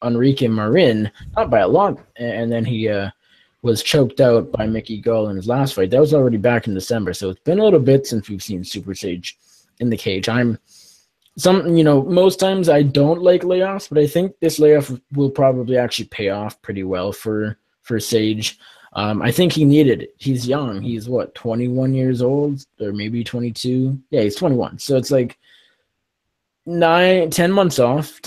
Enrique Marin, not by a lot, and then he was choked out by Mickey Gall in his last fight. That was already back in December, so it's been a little bit since we've seen Super Sage in the cage. Most times I don't like layoffs, but I think this layoff will probably actually pay off pretty well for Sage. I think he needed it. He's young. He's 21 years old, or maybe 22. Yeah, he's 21. So it's like 11 months off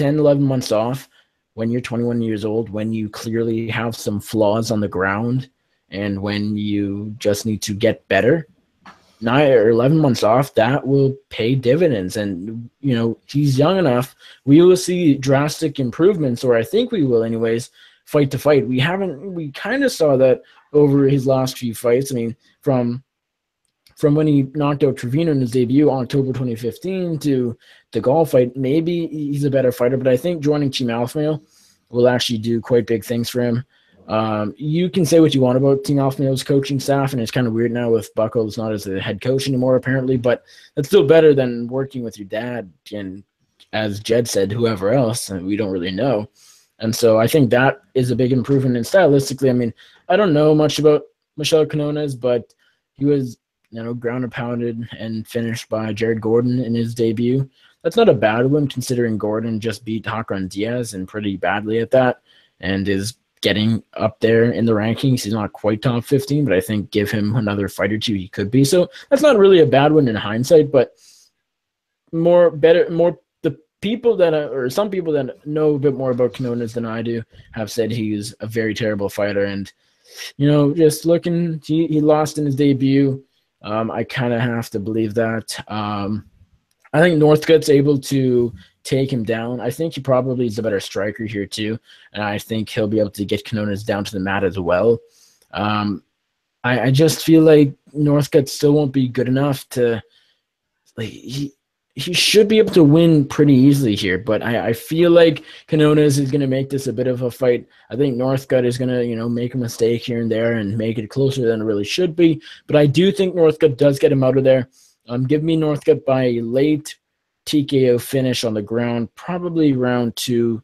when you're 21 years old, when you clearly have some flaws on the ground and when you just need to get better. 9 or 11 months off, that will pay dividends. And, he's young enough. We will see drastic improvements, or I think we will anyways, fight to fight. We kind of saw that over his last few fights. I mean, from from when he knocked out Trevino in his debut on October 2015 to the Gall fight, maybe he's a better fighter, but I think joining Team Alpha Male will actually do quite big things for him. You can say what you want about Team Alpha Male's coaching staff, and it's kind of weird now with Buckles not as the head coach anymore, apparently, but that's still better than working with your dad and, as Jed said, whoever else, and we don't really know. And so I think that is a big improvement. And stylistically, I mean, I don't know much about Michel Quinones, but he was, ground and pounded and finished by Jared Gordon in his debut. That's not a bad one considering Gordon just beat Hakon Diaz and pretty badly at that and is getting up there in the rankings. He's not quite top 15, but I think give him another fight or two, he could be. So that's not really a bad one in hindsight, but the people that or some people that know a bit more about Quinones than I do have said he's a very terrible fighter. And, just looking, he lost in his debut. I kind of have to believe that. I think Northcutt's able to take him down. I think he probably is a better striker here too, and I think he'll be able to get Quinones down to the mat as well. I just feel like Northcutt still won't be good enough to he should be able to win pretty easily here, but I feel like Quinones is going to make this a bit of a fight. I think Northcutt is going to, make a mistake here and there and make it closer than it really should be, but I do think Northcutt does get him out of there. Give me Northcutt by a late TKO finish on the ground, probably round 2,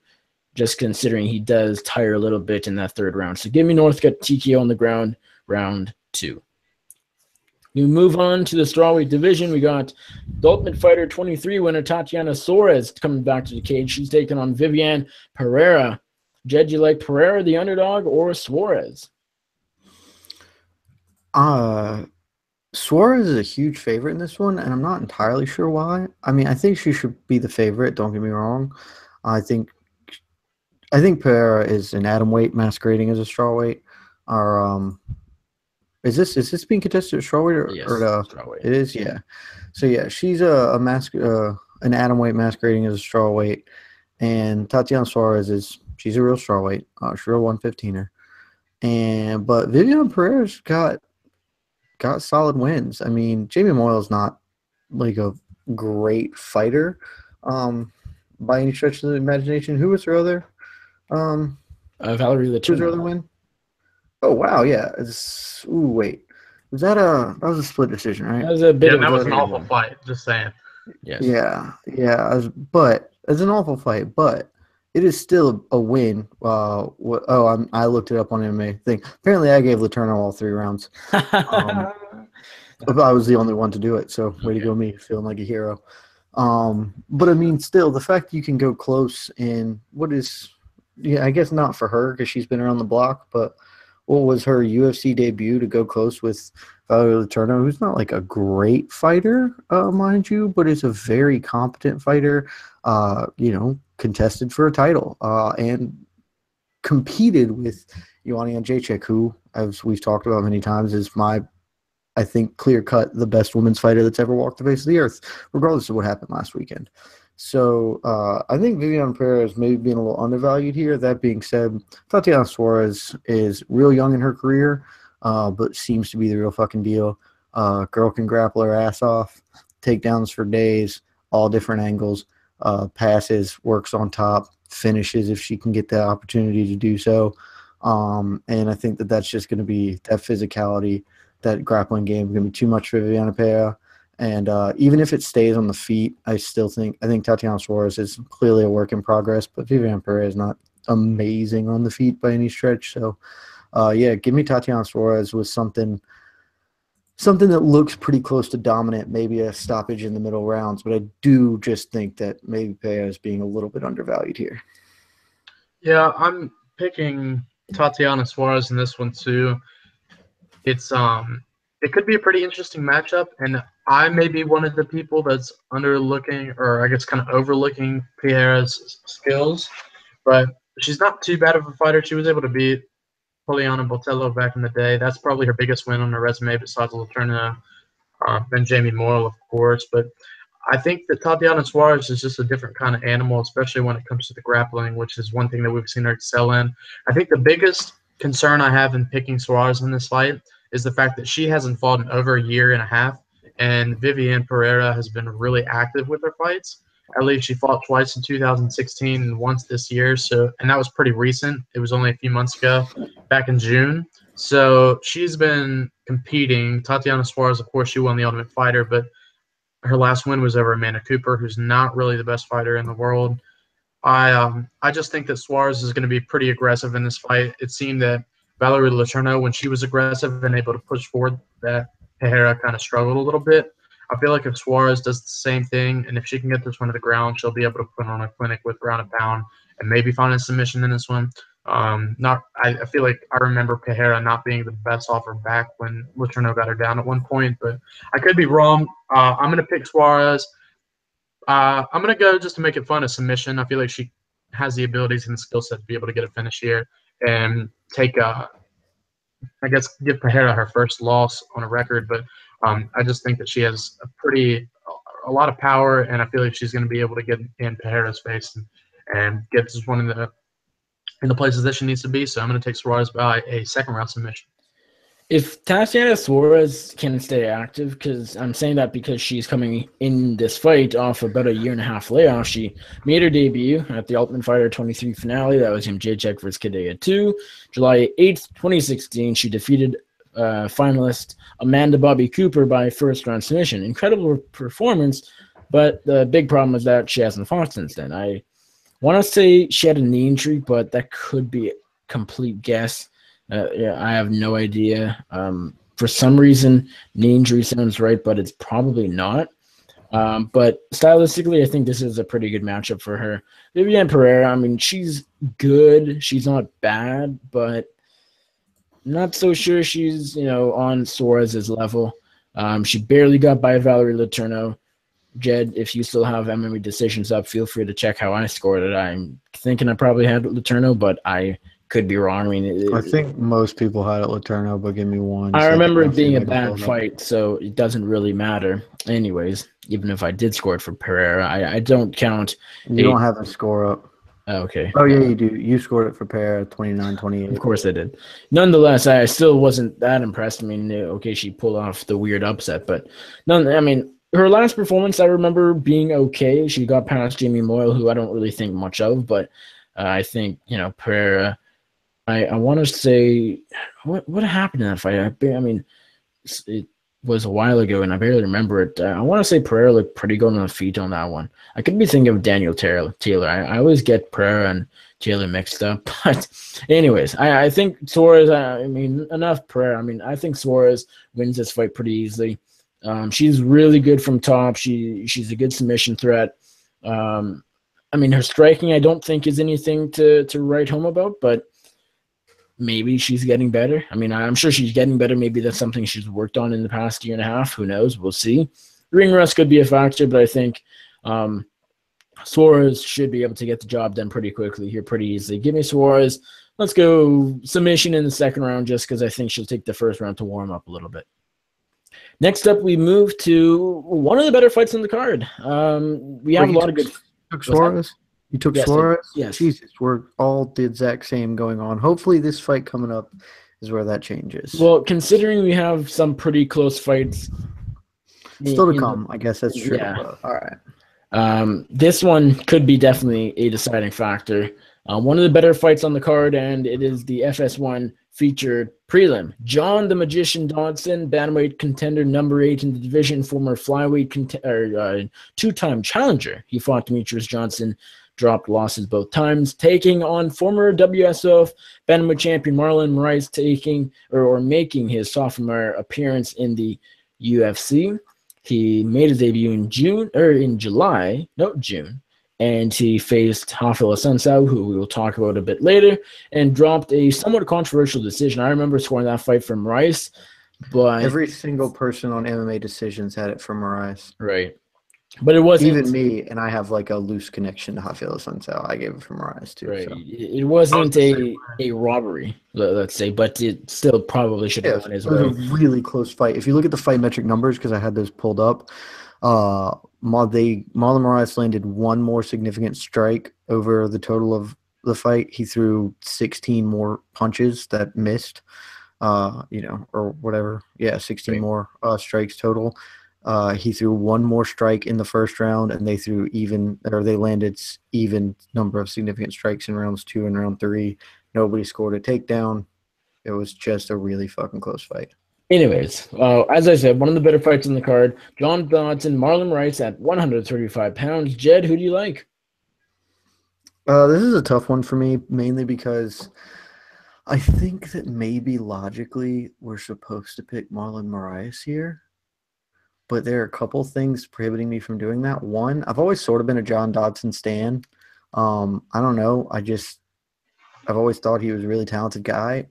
just considering he does tire a little bit in that third round. So give me Northcutt TKO on the ground, round 2. We move on to the strawweight division. We got the Ultimate Fighter 23 winner Tatiana Suarez coming back to the cage. She's taking on Viviane Pereira. Jed, you like Pereira, the underdog, or Suarez? Suarez is a huge favorite in this one, and I'm not entirely sure why. I mean, I think she should be the favorite, don't get me wrong. I think Pereira is an atomweight masquerading as a strawweight. Is this being contested at strawweight Yes, strawweight? It is, yeah. So yeah, she's an atomweight masquerading as a strawweight, and Tatiana Suarez she's a real strawweight. She's a real 115er, but Viviane Pereira's got solid wins. I mean, Jamie Moyle's not like a great fighter by any stretch of the imagination. Who was her other? Valerie Letourneau. Who was her other win? Oh wow, yeah. Wait. That was a split decision, right? That was a bit. Yeah, that was an awful fight. Just saying. Yes. Yeah. But it's an awful fight, but it is still a win. I looked it up on MMA thing. Apparently, I gave Letourneau all 3 rounds. I was the only one to do it, so way to go me, feeling like a hero. But I mean, still, the fact you can go close in I guess not for her because she's been around the block, but what was her UFC debut to go close with Valerie Letourneau, who's not like a great fighter, mind you, but is a very competent fighter, contested for a title and competed with Joanna Jędrzejczyk, who, as we've talked about many times, is I think, clear-cut the best women's fighter that's ever walked the face of the earth, regardless of what happened last weekend. So I think Viviane Pereira is maybe being a little undervalued here. That being said, Tatiana Suarez is real young in her career, but seems to be the real fucking deal. Girl can grapple her ass off, takedowns for days, all different angles, passes, works on top, finishes if she can get the opportunity to do so. And I think that's just going to be that physicality, that grappling game, going to be too much for Viviane Pereira. And even if it stays on the feet, I think Tatiana Suarez is clearly a work in progress, but Viviane Pereira is not amazing on the feet by any stretch. So, give me Tatiana Suarez with something that looks pretty close to dominant, maybe a stoppage in the middle rounds. But I do just think that maybe Pereira is being a little bit undervalued here. Yeah, I'm picking Tatiana Suarez in this one too. It could be a pretty interesting matchup, and I may be one of the people that's underlooking, or I guess kind of overlooking Pereira's skills, but she's not too bad of a fighter. She was able to beat Poliana Botello back in the day. That's probably her biggest win on her resume besides Letourneau and Jamie Moyle, of course. But I think that Tatiana Suarez is just a different kind of animal, especially when it comes to the grappling, which is one thing that we've seen her excel in. I think the biggest concern I have in picking Suarez in this fight is the fact that she hasn't fought in over a year and a half. and Viviane Pereira has been really active with her fights. I believe she fought twice in 2016 and once this year. And that was pretty recent. It was only a few months ago, back in June. So she's been competing. Tatiana Suarez, of course, she won the Ultimate Fighter, but her last win was over Amanda Cooper, who's not really the best fighter in the world. I just think that Suarez is going to be pretty aggressive in this fight. It seemed that Valerie Letourneau, when she was aggressive and able to push forward, that Pereira kind of struggled a little bit. I feel like if Suarez does the same thing, and if she can get this one to the ground, she'll be able to put on a clinic with ground and pound and maybe find a submission in this one. I feel like I remember Pereira not being the best off her back when Letourneau got her down at one point, but I could be wrong. I'm going to pick Suarez. I'm going to go just to make it fun, a submission. I feel like she has the abilities and the skill set to be able to get a finish here and take, I guess, give Pereira her first loss on a record. But I just think that she has a lot of power, and I feel like she's going to be able to get in Pereira's face and get this one in the places that she needs to be. So I'm going to take Suarez by a second-round submission. If Tatiana Suarez can stay active, because I'm saying that because she's coming in this fight off about a 1.5 layoff. She made her debut at the Ultimate Fighter 23 finale. That was Jędrzejczyk versus Kadea 2. July 8th, 2016, she defeated finalist Amanda Bobby Cooper by first-round submission. Incredible performance, but the big problem is that she hasn't fought since then. I want to say she had a knee injury, but that could be a complete guess. I have no idea. For some reason, knee injury sounds right, but it's probably not. But stylistically, I think this is a pretty good matchup for her. Viviane Pereira, I mean, she's good. She's not bad, but not so sure she's, on Suarez's level. She barely got by Valerie Letourneau. Jed, if you still have MMA decisions up, feel free to check how I scored it. I'm thinking I probably had Letourneau, but I could be wrong. I mean, I think most people had it Letourneau, but give me one. I remember it being a bad fight, so it doesn't really matter. Anyways, even if I did score it for Pereira, I don't count. You don't have a score up. Okay. Oh, yeah, you do. You scored it for Pereira, 29-28. Of course I did. Nonetheless, I still wasn't that impressed. I mean, okay, she pulled off the weird upset, but her last performance, I remember being okay. She got past Jamie Moyle, who I don't really think much of, but I think, Pereira, I want to say, what happened in that fight? I mean, it was a while ago, and I barely remember it. I want to say Pereira looked pretty good on the feet on that one. I could be thinking of Daniel Taylor. I always get Pereira and Taylor mixed up. But anyways, I think Suarez, enough Pereira. I think Suarez wins this fight pretty easily. She's really good from top. She's a good submission threat. Her striking I don't think is anything to write home about, but maybe she's getting better. I'm sure she's getting better. Maybe that's something she's worked on in the past 1.5 years. Who knows? We'll see. Ring rust could be a factor, but I think Suarez should be able to get the job done pretty quickly here, pretty easily. Give me Suarez. Let's go submission in the second round just because I think she'll take the first round to warm up a little bit. Next up, we move to one of the better fights on the card. We have a lot of good. Took Suarez? You took Suarez? Yes. Jesus, we're all the exact same going on. Hopefully this fight coming up is where that changes. Well, considering we have some pretty close fights. Still to come. I guess that's true. Yeah. All right. This one could be definitely a deciding factor. One of the better fights on the card, and it is the FS1 featured prelim. John the Magician Dodson, bantamweight contender number 8 in the division, former flyweight two-time challenger. He fought Demetrius Johnson, dropped losses both times, taking on former WSOF bantamweight champion Marlon Moraes, making his sophomore appearance in the UFC. He made his debut in June, and he faced Rafael Assunção, who we will talk about a bit later, and dropped a somewhat controversial decision. I remember scoring that fight from Moraes, but every single person on MMA Decisions had it from Moraes. Right. But it wasn't even me, and I have like a loose connection to Rafael Assunção. I gave it from Moraes too. Right. So. It wasn't a robbery, let's say, but it still probably should have won as well. It was a really close fight. If you look at the fight metric numbers, because I had those pulled up, Marlon Moraes landed one more significant strike over the total of the fight. He threw 16 more punches that missed, or whatever. Yeah, 16 more strikes total. He threw one more strike in the first round, and they landed even number of significant strikes in rounds 2 and round 3. Nobody scored a takedown. It was just a really fucking close fight. Anyways, as I said, one of the better fights on the card. John Dodson, Marlon Rice at 135 pounds. Jed, who do you like? This is a tough one for me, mainly because I think that maybe logically we're supposed to pick Marlon Moraes here, but there are a couple things prohibiting me from doing that. One, I've always sort of been a John Dodson stan. I don't know. I've always thought he was a really talented guy.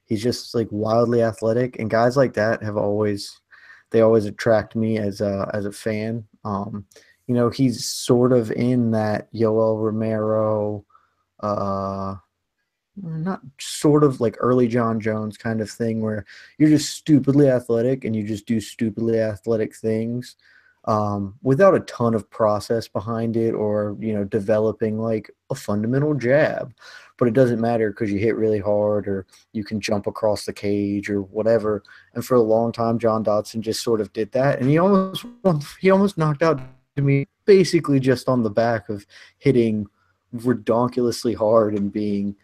He's just like wildly athletic, and guys like that always attract me as a fan. He's sort of in that Yoel Romero, not sort of like early John Jones kind of thing where you're just stupidly athletic and you just do stupidly athletic things without a ton of process behind it or, developing like a fundamental jab. But it doesn't matter because you hit really hard or you can jump across the cage or whatever. And for a long time, John Dodson just sort of did that. And he almost knocked out to me basically just on the back of hitting redonkulously hard and being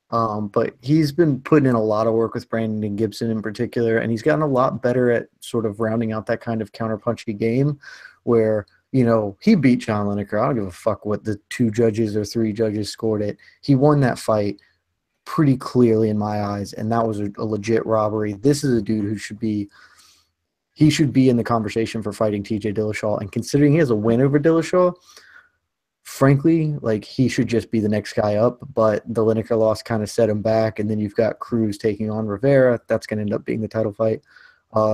but he's been putting in a lot of work with Brandon Gibson in particular, and he's gotten a lot better at sort of rounding out that kind of counterpunchy game where, he beat John Lineker. I don't give a fuck what the 2 judges or 3 judges scored it. He won that fight pretty clearly in my eyes, and that was a legit robbery. This is a dude who should be in the conversation for fighting TJ Dillashaw, and considering he has a win over Dillashaw, frankly, like he should just be the next guy up, but the Lineker loss kind of set him back, and then you've got Cruz taking on Rivera. That's going to end up being the title fight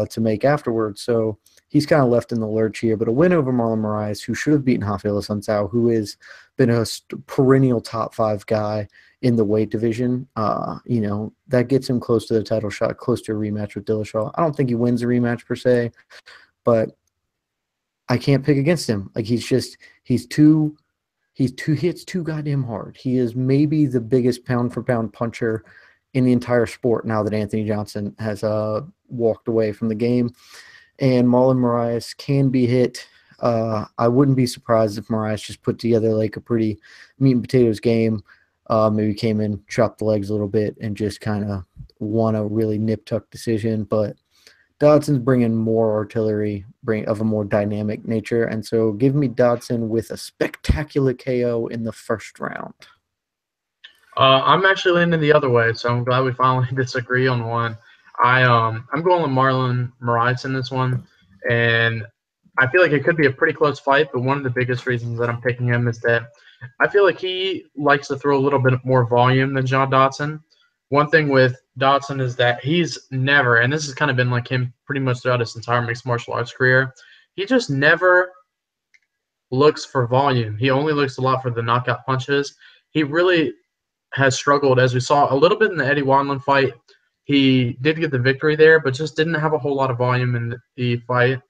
to make afterwards. So he's kind of left in the lurch here, but a win over Marlon Moraes, who should have beaten Rafael Assunção, who has been a perennial top 5 guy in the weight division. That gets him close to the title shot, close to a rematch with Dillashaw. I don't think he wins a rematch per se, but I can't pick against him. Like he hits too goddamn hard. He is maybe the biggest pound for pound puncher in the entire sport now that Anthony Johnson has walked away from the game. And Marlon Moraes can be hit. I wouldn't be surprised if Moraes just put together like a pretty meat and potatoes game. Maybe came in, chopped the legs a little bit, and just kind of won a really nip-tuck decision. But Dodson's bringing more artillery, of a more dynamic nature. And so give me Dodson with a spectacular KO in the first round. I'm actually leaning the other way, so I'm glad we finally disagree on one. I'm going with Marlon Moraes in this one, and I feel like it could be a pretty close fight, but one of the biggest reasons that I'm picking him is that I feel like he likes to throw a little bit more volume than John Dodson. One thing with Dodson is that he's never, and this has kind of been like him pretty much throughout his entire mixed martial arts career, he just never looks for volume. He only looks a lot for the knockout punches. He really has struggled, as we saw a little bit in the Eddie Wanlin fight. He did get the victory there, but just didn't have a whole lot of volume in the fight.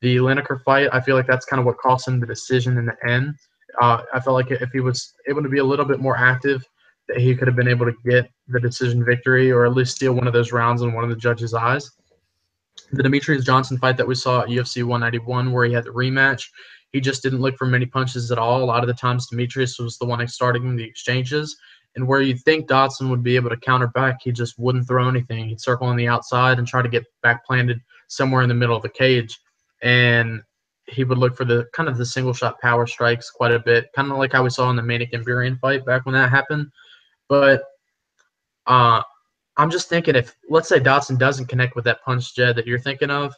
The Lineker fight, I feel like that's kind of what cost him the decision in the end. I felt like if he was able to be a little bit more active, that he could have been able to get the decision victory or at least steal one of those rounds in one of the judges' eyes. The Demetrius Johnson fight that we saw at UFC 191 where he had the rematch, he just didn't look for many punches at all. A lot of the times Demetrius was the one starting the exchanges. And where you'd think Dodson would be able to counter back, he just wouldn't throw anything. He'd circle on the outside and try to get back planted somewhere in the middle of the cage. And he would look for the kind of the single shot power strikes quite a bit, kind of like how we saw in the Manic and Burian fight back when that happened. But I'm just thinking, if let's say Dodson doesn't connect with that punch, Jed, that you're thinking of,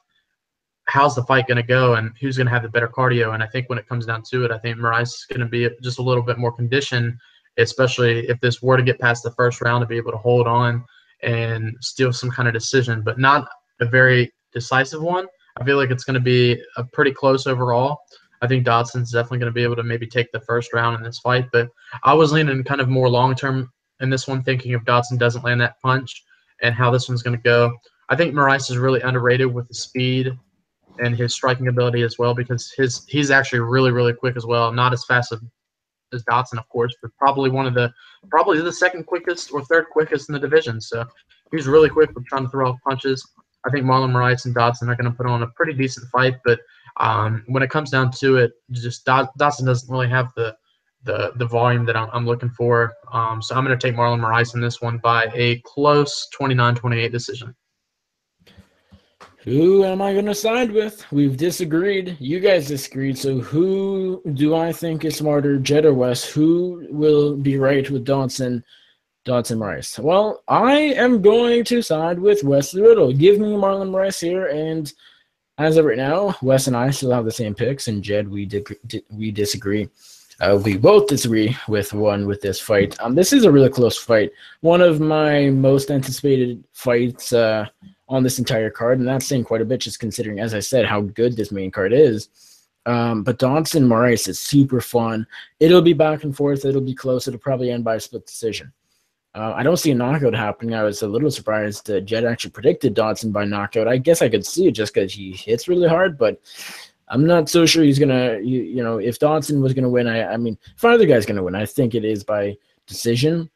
how's the fight going to go and who's going to have the better cardio? And I think when it comes down to it, I think Moraes is going to be just a little bit more conditioned, especially if this were to get past the first round, to be able to hold on and steal some kind of decision, but not a very decisive one. I feel like it's going to be a pretty close overall. I think Dodson's definitely going to be able to maybe take the first round in this fight, but I was leaning kind of more long-term in this one, thinking if Dodson doesn't land that punch and how this one's going to go. I think Moraes is really underrated with the speed and his striking ability as well, because he's actually really, really quick as well. Not as fast as Dodson, of course, but probably the second quickest or third quickest in the division. So he's really quick with trying to throw off punches. I think Marlon Moraes and Dodson are going to put on a pretty decent fight, but when it comes down to it, just Dodson doesn't really have the volume that I'm looking for. So I'm going to take Marlon Moraes in this one by a close 29-28 decision. Who am I going to side with? We've disagreed. You guys disagreed. So who do I think is smarter, Jed or Wes? Who will be right with Dodson Moraes? Well, I am going to side with Wes Riddle. Give me Marlon Moraes here, and as of right now, Wes and I still have the same picks, and Jed, we disagree. We both disagree with this fight. This is a really close fight. One of my most anticipated fights on this entire card, and that's saying quite a bit, just considering, as I said, how good this main card is. But Dodson Moraes is super fun. It'll be back and forth. It'll be close. It'll probably end by a split decision. I don't see a knockout happening. I was a little surprised Jed actually predicted Dodson by knockout. I guess I could see it just because he hits really hard, but I'm not so sure he's going to, if Dodson was going to win, I mean, if either guy's going to win, I think it is by decision.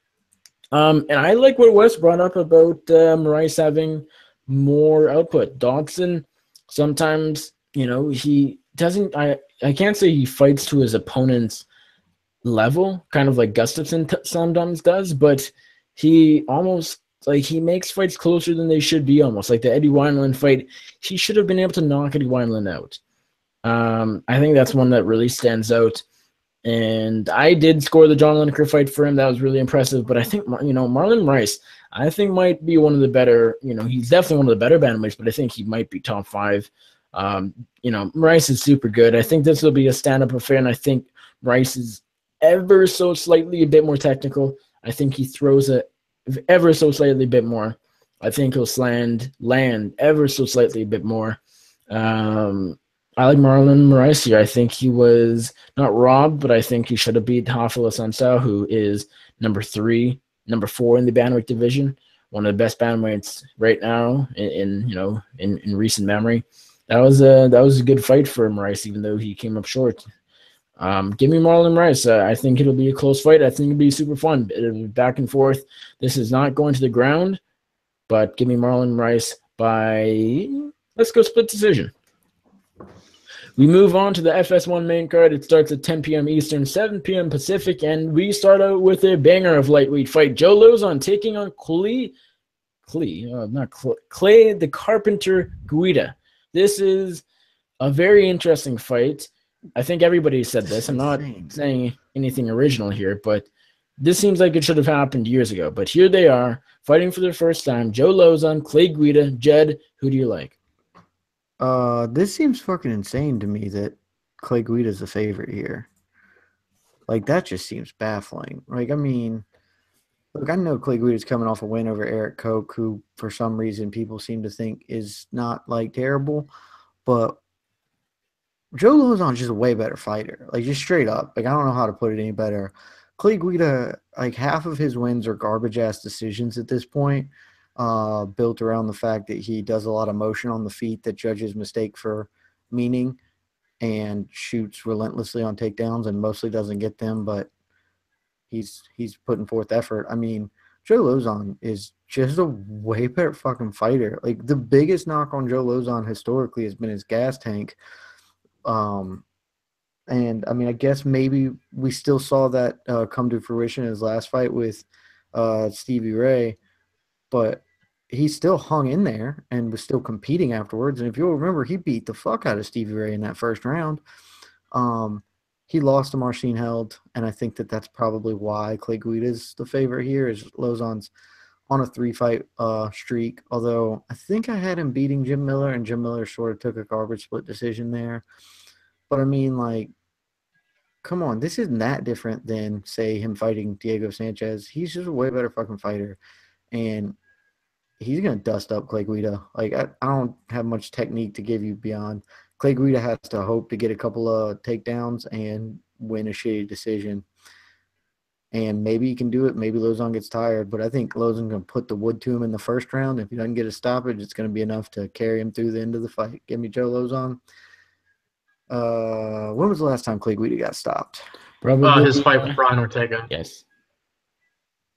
And I like what Wes brought up about Moraes having more output. Dodson, sometimes, he doesn't, I can't say he fights to his opponent's level, kind of like Gustafsson sometimes does, but he almost, he makes fights closer than they should be almost. Like the Eddie Wineland fight, he should have been able to knock Eddie Wineland out. I think that's one that really stands out. And I did score the John Lineker fight for him. That was really impressive. But I think, Marlon Moraes, I think might be one of the better, he's definitely one of the better bantamweights, but I think he might be top 5. Moraes is super good. I think this will be a stand-up affair, and I think Moraes is ever so slightly a bit more technical. I think he throws it ever so slightly a bit more. I think he'll land ever so slightly a bit more. I like Marlon Moraes here. I think he was not robbed, but I think he should have beat Rafael Sansao, who is number 4 in the bantamweight division, one of the best bantamweights right now in recent memory. That was a good fight for Moraes, even though he came up short. Give me Marlon Moraes. I think it'll be a close fight. I think it'll be super fun. It'll be back and forth. This is not going to the ground, but give me Marlon Moraes by, let's go split decision. We move on to the FS1 main card. It starts at 10 p.m. Eastern, 7 p.m. Pacific, and we start out with a banger of lightweight fight. Joe Lozon taking on Clay the Carpenter Guida. This is a very interesting fight. I think everybody said this. I'm not saying anything original here, but this seems like it should have happened years ago. But here they are, fighting for the first time. Joe Lozon, Clay Guida. Jed, who do you like? This seems fucking insane to me that Clay Guida's the favorite here. Like, that just seems baffling. Like, I mean, look, I know Clay Guida's coming off a win over Eric Koch, who for some reason people seem to think is not, terrible, but Joe Lozon's just a way better fighter. Like, just straight up. Like, I don't know how to put it any better. Clay Guida, half of his wins are garbage-ass decisions at this point. Built around the fact that he does a lot of motion on the feet that judges mistake for meaning and shoots relentlessly on takedowns and mostly doesn't get them, but he's putting forth effort. I mean, Joe Lozon is just a way better fucking fighter. Like, the biggest knock on Joe Lozon historically has been his gas tank. And I mean, I guess maybe we still saw that come to fruition in his last fight with Stevie Ray, but he still hung in there and was still competing afterwards. And if you'll remember, he beat the fuck out of Stevie Ray in that first round. He lost to Marcin Held, and I think that that's probably why Clay Guida's the favorite here, is Lozon's on a 3-fight streak, although I think I had him beating Jim Miller, and Jim Miller sort of took a garbage split decision there. But, I mean, come on, this isn't that different than, say, him fighting Diego Sanchez. He's just a way better fucking fighter. And he's going to dust up Clay Guida. I don't have much technique to give you beyond. Clay Guida has to hope to get a couple of takedowns and win a shitty decision. And maybe he can do it. Maybe Lozon gets tired. But I think Lozon's going to put the wood to him in the first round. If he doesn't get a stoppage, it's going to be enough to carry him through the end of the fight. Give me Joe Lozon. When was the last time Clay Guida got stopped? Probably his fight with Brian Ortega. Yes.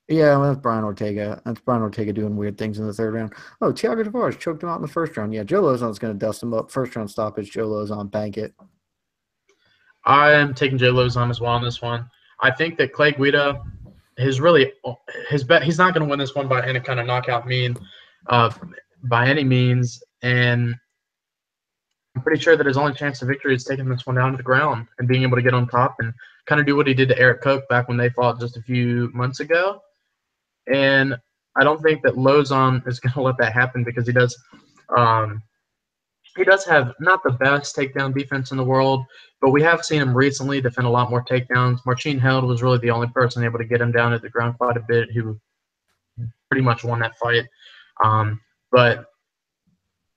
Yeah, well, that's Brian Ortega. That's Brian Ortega doing weird things in the third round. Oh, Thiago Tavares choked him out in the first round. Yeah, Joe Lozon's going to dust him up. First round stoppage, Joe Lozon, bank it. I am taking Jay Lozon as well on this one. I think that Clay Guida is really his bet. He's not going to win this one by any kind of knockout by any means. And I'm pretty sure that his only chance of victory is taking this one down to the ground and being able to get on top and kind of do what he did to Eric Koch back when they fought just a few months ago. And I don't think that Lozon is going to let that happen because he does have not the best takedown defense in the world, but we have seen him recently defend a lot more takedowns. Marcin Held was really the only person able to get him down at the ground quite a bit, who pretty much won that fight. But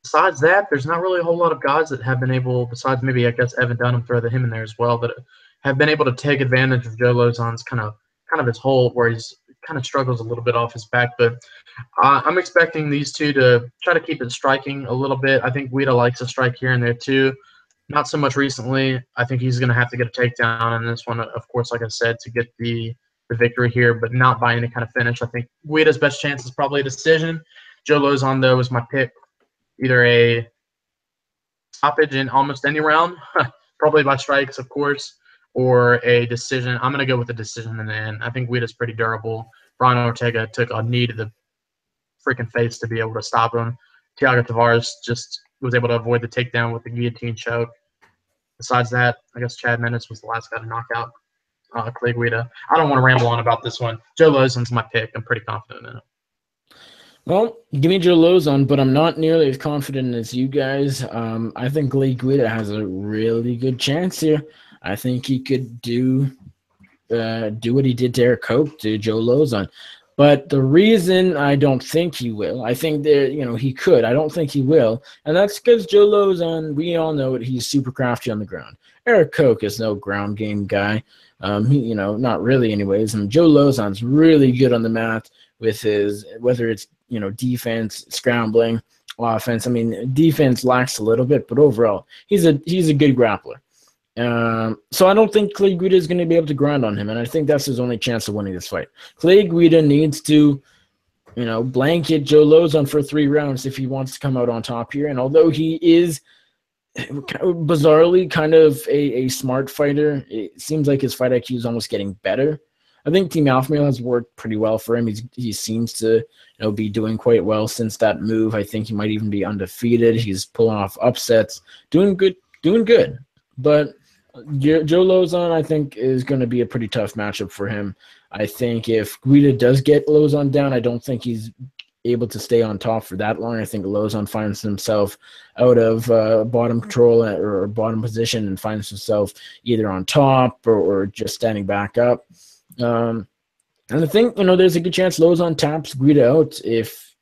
besides that, there's not really a whole lot of guys that have been able, besides maybe I guess Evan Dunham, throw him in there as well, that have been able to take advantage of Joe Lozon's kind of his hold where he's kind of struggles a little bit off his back. But I'm expecting these two to try to keep it striking a little bit. I think Guida likes to strike here and there too. Not so much recently. I think he's going to have to get a takedown in this one, of course, like I said, to get the victory here, but not by any kind of finish. I think Guida's best chance is probably a decision. Joe Lozon, though, is my pick. Either a stoppage in almost any round, probably by strikes, of course, or a decision. I'm going to go with a decision in the end. I think Guida's pretty durable. Brian Ortega took a knee to the freaking face to be able to stop him. Thiago Tavares just was able to avoid the takedown with the guillotine choke. Besides that, I guess Chad Mendes was the last guy to knock out Clay Guida. I don't want to ramble on about this one. Joe Lozon's my pick. I'm pretty confident in it. Well, give me Joe Lozon, but I'm not nearly as confident as you guys. I think Clay Guida has a really good chance here. I think he could do what he did to Eric Koch to Joe Lozon. But the reason I don't think he will, I think that he could. I don't think he will, and that's because Joe Lozon, we all know it, he's super crafty on the ground. Eric Koch is no ground game guy. Not really anyways. And Joe Lozon's really good on the mat with his, whether it's defense, scrambling, offense. I mean, defense lacks a little bit, but overall, he's a good grappler. So I don't think Clay Guida is going to be able to grind on him, and I think that's his only chance of winning this fight. Clay Guida needs to, blanket Joe Lozon for 3 rounds if he wants to come out on top here. And although he is bizarrely kind of a smart fighter, it seems like his fight IQ is almost getting better. I think Team Alpha Male has worked pretty well for him. He seems to be doing quite well since that move. I think he might even be undefeated. He's pulling off upsets, doing good. But Joe Lozon, I think, is going to be a pretty tough matchup for him. I think if Guida does get Lozon down, I don't think he's able to stay on top for that long. I think Lozon finds himself out of bottom control or bottom position and finds himself either on top or just standing back up. And I think, there's a good chance Lozon taps Guida out if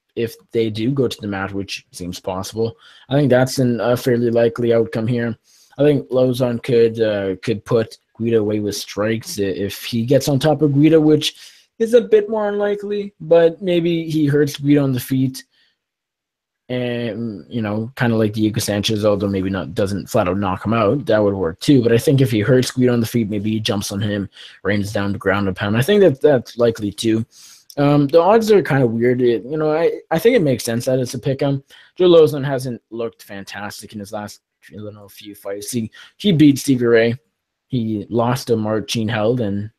they do go to the mat, which seems possible. I think that's a fairly likely outcome here. I think Lozon could put Guida away with strikes if he gets on top of Guida, which is a bit more unlikely, but maybe he hurts Guida on the feet and, kind of like Diego Sanchez, although maybe doesn't flat out knock him out. That would work too. But I think if he hurts Guida on the feet, maybe he jumps on him, rains down the ground and pound. I think that's likely too. The odds are kind of weird. I think it makes sense that it's a pick 'em. Joe Lozon hasn't looked fantastic in his last few fights. He beat Stevie Ray. He lost to Marcin Held, and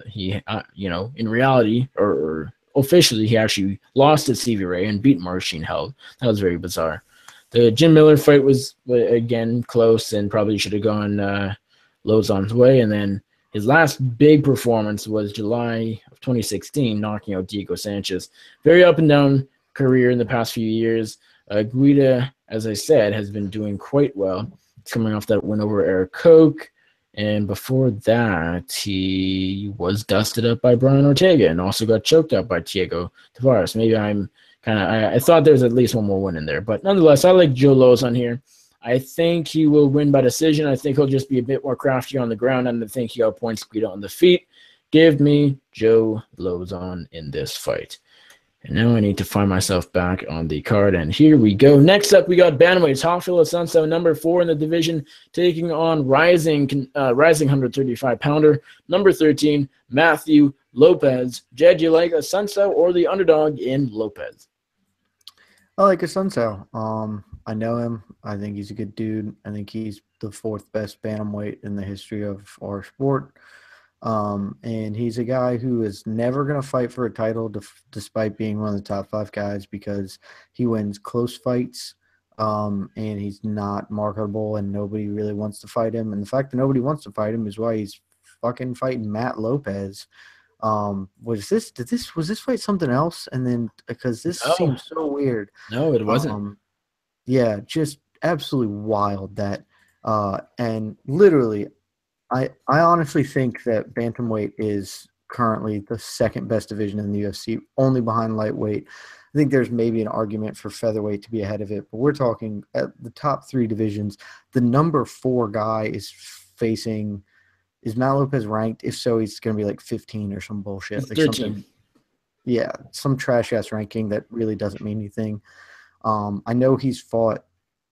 he, in reality or officially, he actually lost to Stevie Ray and beat Marcin Held. That was very bizarre. The Jim Miller fight was, again, close and probably should have gone Lozon's way. And then his last big performance was July of 2016, knocking out Diego Sanchez. Very up and down career in the past few years. Guida, as I said, has been doing quite well. He's coming off that win over Eric Koch. And before that, he was dusted up by Brian Ortega and also got choked up by Thiago Tavares. Maybe I thought there was at least one more win in there. But nonetheless, I like Joe Lozon here. I think he will win by decision. I think he'll just be a bit more crafty on the ground, and I think he outpoints Guida on the feet. Give me Joe Lozon in this fight. And now I need to find myself back on the card, and here we go. Next up, we got bantamweights. Rafael Assunção, number 4 in the division, taking on rising 135-pounder, number 13, Matthew Lopez. Jed, you like Assunção or the underdog in Lopez? I like Assunção. I know him. I think he's a good dude. I think he's the fourth best bantamweight in the history of our sport. And he's a guy who is never going to fight for a title despite being one of the top 5 guys because he wins close fights. And he's not marketable and nobody really wants to fight him. And the fact that nobody wants to fight him is why he's fucking fighting Matt Lopez. Was this fight something else? And then because this seems so weird. No, it wasn't. Yeah, just absolutely wild that and literally I honestly think that bantamweight is currently the second best division in the UFC, only behind lightweight. I think there's maybe an argument for featherweight to be ahead of it, but we're talking at the top 3 divisions. The number 4 guy is facing. Is Matt Lopez ranked? If so, he's going to be like 15 or some bullshit. He's like 13. Yeah, some trash ass ranking that really doesn't mean anything. I know he's fought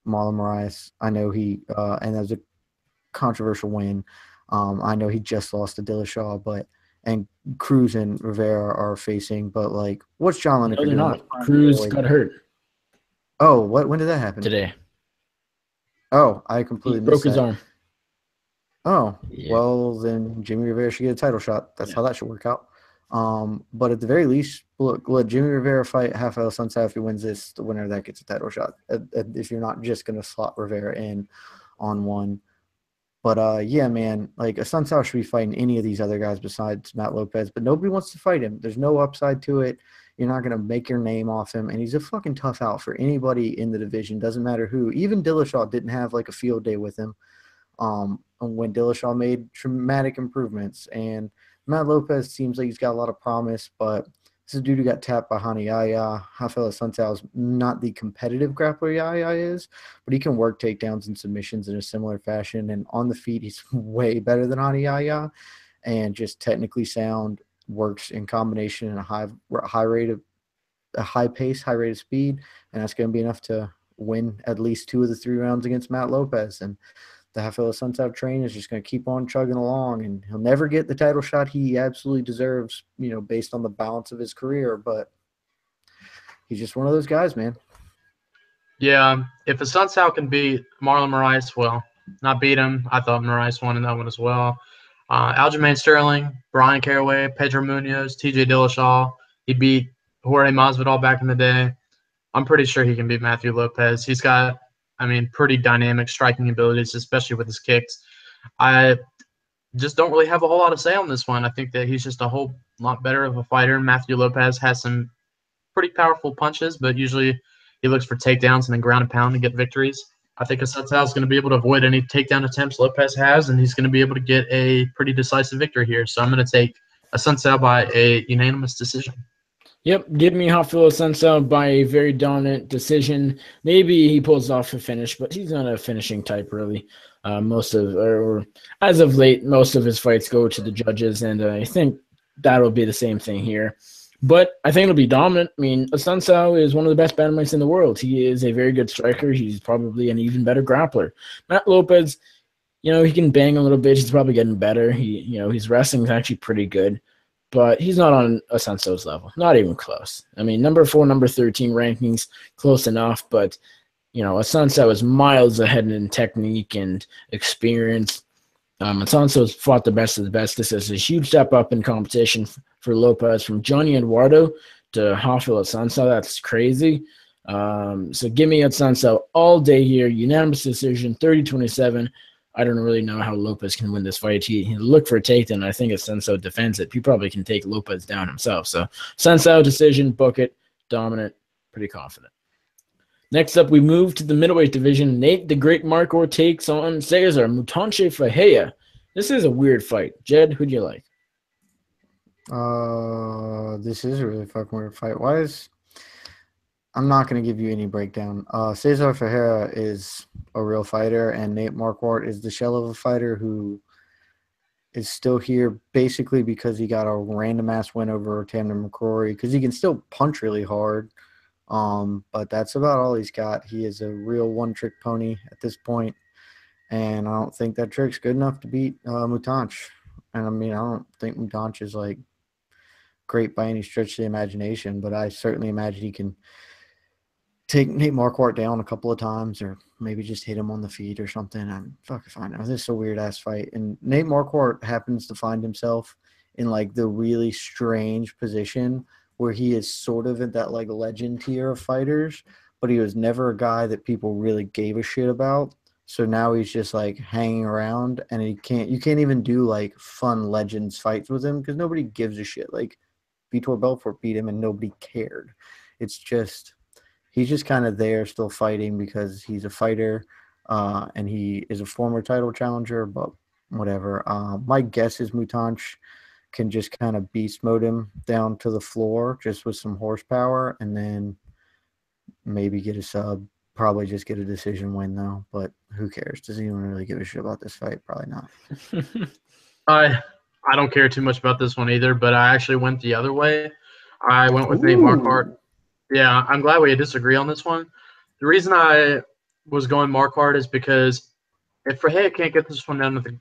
Marlon Moraes. I know and that was a controversial win. I know he just lost to Dillashaw, and Cruz and Rivera are facing. But like, what's John Lineker doing? No, they're not. Cruz got hurt. Oh, what? When did that happen? Today. Oh, I completely broke missed his that. arm. Oh, yeah. Well, then Jimmy Rivera should get a title shot. That's how that should work out. But at the very least, look, let Jimmy Rivera fight Rafael Sunsao. If he wins this, the winner of that gets a title shot. If you're not just going to slot Rivera in on one. But, yeah, man, like Sunsao should be fighting any of these other guys besides Matt Lopez. But nobody wants to fight him. There's no upside to it. You're not going to make your name off him. And he's a fucking tough out for anybody in the division. Doesn't matter who. Even Dillashaw didn't have like a field day with him. When Dillashaw made dramatic improvements. And Matt Lopez seems like he's got a lot of promise, but this is a dude who got tapped by Hani Yahya. Rafael Sunsao is not the competitive grappler Yahya is, but he can work takedowns and submissions in a similar fashion. And on the feet, he's way better than Hani Yahya and just technically sound, works in combination in a high pace, high rate of speed. And that's going to be enough to win at least 2 of the 3 rounds against Matt Lopez. And the Rafael Sunsao train is just going to keep on chugging along, and he'll never get the title shot he absolutely deserves, based on the balance of his career. But he's just one of those guys, man. Yeah, if a Sunsao can beat Marlon Moraes, well, not beat him. I thought Moraes won in that one as well. Aljamain Sterling, Brian Caraway, Pedro Munoz, TJ Dillashaw. He beat Jorge Masvidal back in the day. I'm pretty sure he can beat Matthew Lopez. He's got pretty dynamic striking abilities, especially with his kicks. I just don't really have a whole lot to say on this one. I think that he's just a whole lot better of a fighter. Matthew Lopez has some pretty powerful punches, but usually he looks for takedowns and then ground and pound to get victories. I think Assunção is going to be able to avoid any takedown attempts Lopez has, and he's going to be able to get a pretty decisive victory here. So I'm going to take Assunção by a unanimous decision. Yep, give me Rafael Sunsao by a very dominant decision. Maybe he pulls off a finish, but he's not a finishing type, really. As of late, most of his fights go to the judges, and I think that'll be the same thing here. But I think it'll be dominant. Sunsao is one of the best bantamweights in the world. He is a very good striker. He's probably an even better grappler. Matt Lopez, he can bang a little bit. He's probably getting better. His wrestling is actually pretty good. But he's not on Assunção's level. Not even close. Number 4, number 13 rankings, close enough. But, Assunção is miles ahead in technique and experience. Assunção's fought the best of the best. This is a huge step up in competition for Lopez from Johnny Eduardo to Rafael Assunção. That's crazy. So give me Assunção all day here. Unanimous decision, 30-27. I don't really know how Lopez can win this fight. He looked for a takedown. I think if Sunsao defends it, he probably can take Lopez down himself. So Sunsao decision, book it, dominant, pretty confident. Next up, we move to the middleweight division. Nate the Great Marquardt takes on Cesar Mutanche Fajea. This is a weird fight. Jed, who do you like? This is a really fucking weird fight. I'm not going to give you any breakdown. Cesar Ferreira is a real fighter, and Nate Marquardt is the shell of a fighter who is still here basically because he got a random-ass win over Tamden McCrory because he can still punch really hard. But that's about all he's got. He is a real one-trick pony at this point, and I don't think that trick's good enough to beat Mutanch. And I don't think Mutanch is like great by any stretch of the imagination, but I certainly imagine he can take Nate Marquardt down a couple of times, or maybe just hit him on the feet or something. I'm fucking fine. This is a weird ass fight, and Nate Marquardt happens to find himself in like the really strange position where he is sort of at that like legend tier of fighters, but he was never a guy that people really gave a shit about. So now he's just like hanging around, and you can't even do like fun legends fights with him because nobody gives a shit. Like Vitor Belfort beat him and nobody cared. It's just he's just kind of there still fighting because he's a fighter, and he is a former title challenger, but whatever. My guess is Mutanch can just kind of beast mode him down to the floor just with some horsepower, and then maybe get a sub. Probably just get a decision win, though. But who cares? Does anyone really give a shit about this fight? Probably not. I don't care too much about this one either, but I actually went the other way. I went with Nate Marquardt. Yeah, I'm glad we disagree on this one. The reason I was going Marquardt is because if Fahea can't get this one down to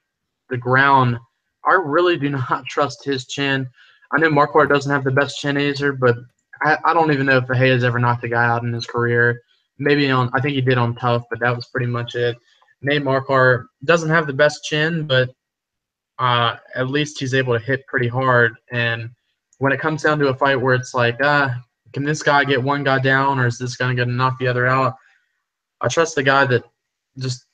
the ground, I really do not trust his chin. I know Marquardt doesn't have the best chin either, but I don't even know if Fahea's ever knocked a guy out in his career. Maybe I think he did on Tough, but that was pretty much it. Nate Marquardt doesn't have the best chin, but at least he's able to hit pretty hard. And when it comes down to a fight where it's like, can this guy get one guy down, or is this guy going to knock the other out? I trust the guy that just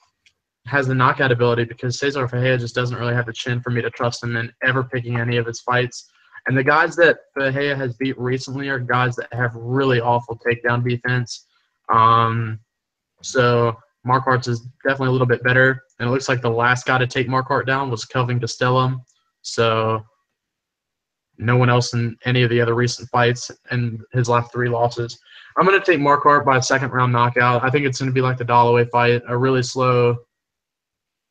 has the knockout ability, because Cesar Fahea just doesn't really have the chin for me to trust him in ever picking any of his fights. And the guys that Fahea has beat recently are guys that have really awful takedown defense. So Marquardt is definitely a little bit better. And it looks like the last guy to take Marquardt down was Kelvin Gastelum. So no one else in any of the other recent fights and his last 3 losses. I'm going to take Marquardt by a second-round knockout. I think it's going to be like the Dalloway fight, a really slow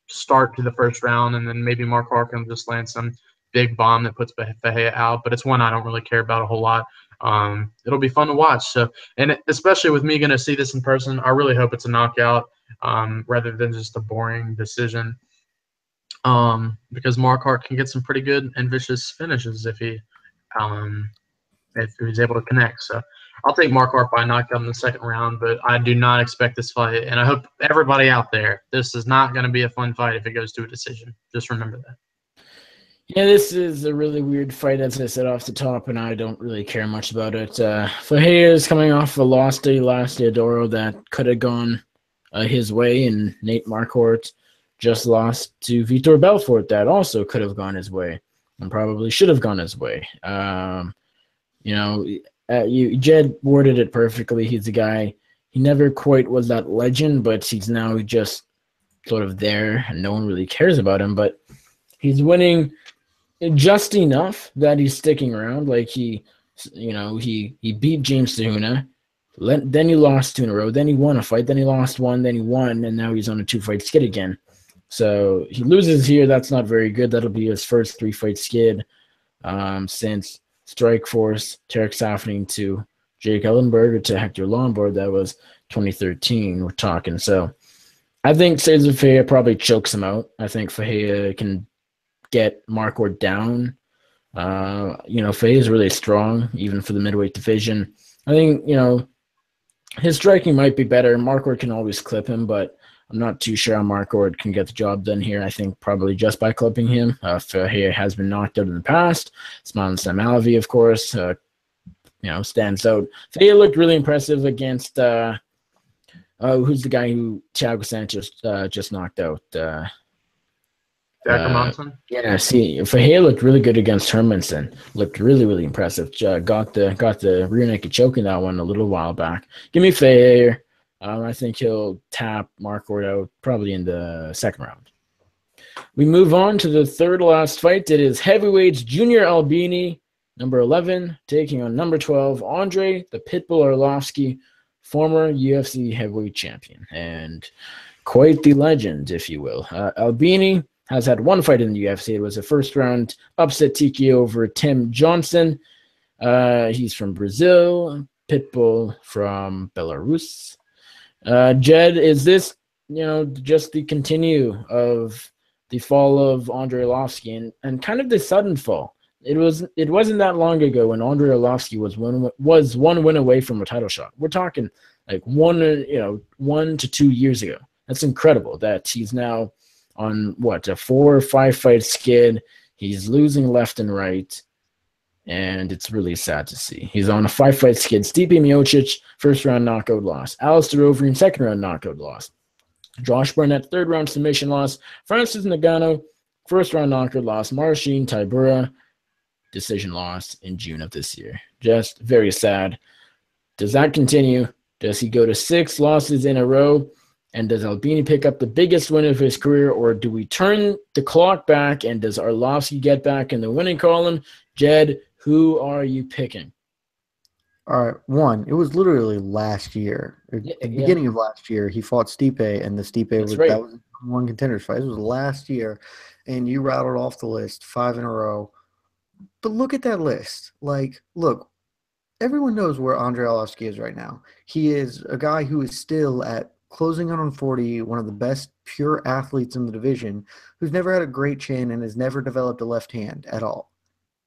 start to the first round, and then maybe Marquardt can just land some big bomb that puts Fahea out. But it's one I don't really care about a whole lot. It'll be fun to watch. So, and especially with me going to see this in person, I really hope it's a knockout rather than just a boring decision. Because Marquardt can get some pretty good and vicious finishes if he's able to connect. So I'll take Marquardt by knockout in the second round, but I do not expect this fight. And I hope everybody out there, this is not going to be a fun fight if it goes to a decision. Just remember that. Yeah, this is a really weird fight, as I said off the top, and I don't really care much about it. Fahea is coming off a loss to Last Deodoro that could have gone his way, and Nate Marquardt just lost to Vitor Belfort that also could have gone his way and probably should have gone his way. Jed worded it perfectly. He's a guy, he never quite was that legend, but he's now just sort of there, and no one really cares about him, but he's winning just enough that he's sticking around. Like he beat James Cejudo, then he lost 2 in a row, then he won a fight, then he lost 1, then he won, and now he's on a 2-fight skid again. So he loses here. That's not very good. That'll be his first 3-fight skid since Strikeforce, Tarek Safin to Jake Ellenberger to Hector Lombard. That was 2013 we're talking. So I think Cesar Fahea probably chokes him out. I think Fahea can get Marquardt down. Fahea is really strong, even for the middleweight division. I think, his striking might be better. Marquardt can always clip him, but I'm not too sure how Marquardt can get the job done here. I think probably just by clipping him. Fahea has been knocked out in the past. Smiling Sam Alvey, of course, stands out. Fahea looked really impressive against who's the guy who Thiago Santos just knocked out? Fahea looked really good against Hermanson. Looked really, really impressive. Got the rear naked choke in that one a little while back. Give me Fahea. I think he'll tap Marquardt out probably in the second round. We move on to the third last fight. It is heavyweights Junior Albini, number 11, taking on number 12, Andre the Pitbull Arlovsky, former UFC heavyweight champion, and quite the legend, if you will. Albini has had 1 fight in the UFC. It was a first-round upset TKO over Tim Johnson. He's from Brazil. Pitbull from Belarus. Jed, is this, just the continue of the fall of Andre Arlovsky and kind of the sudden fall? It wasn't that long ago when Andrei Arlovski was one win away from a title shot. We're talking like 1 to 2 years ago. That's incredible that he's now on a 4 or 5 fight skid. He's losing left and right, and it's really sad to see. He's on a 5 fight skid. Stipe Miocic, first round knockout loss. Alistair Overeem, second round knockout loss. Josh Barnett, third round submission loss. Francis Ngannou, first round knockout loss. Marcin Tybura, decision loss in June of this year. Just very sad. Does that continue? Does he go to 6 losses in a row? And does Albini pick up the biggest win of his career, or do we turn the clock back and does Arlovski get back in the winning column? Jed, who are you picking? All right, one, it was literally last year. At the beginning of last year, he fought Stipe, and the Stipe that was one contenders fight. It was last year, and you rattled off the list 5 in a row. But look at that list. Like, look, everyone knows where Andrei Arlovski is right now. He is a guy who is still at closing on 40, one of the best pure athletes in the division, who's never had a great chin and has never developed a left hand at all.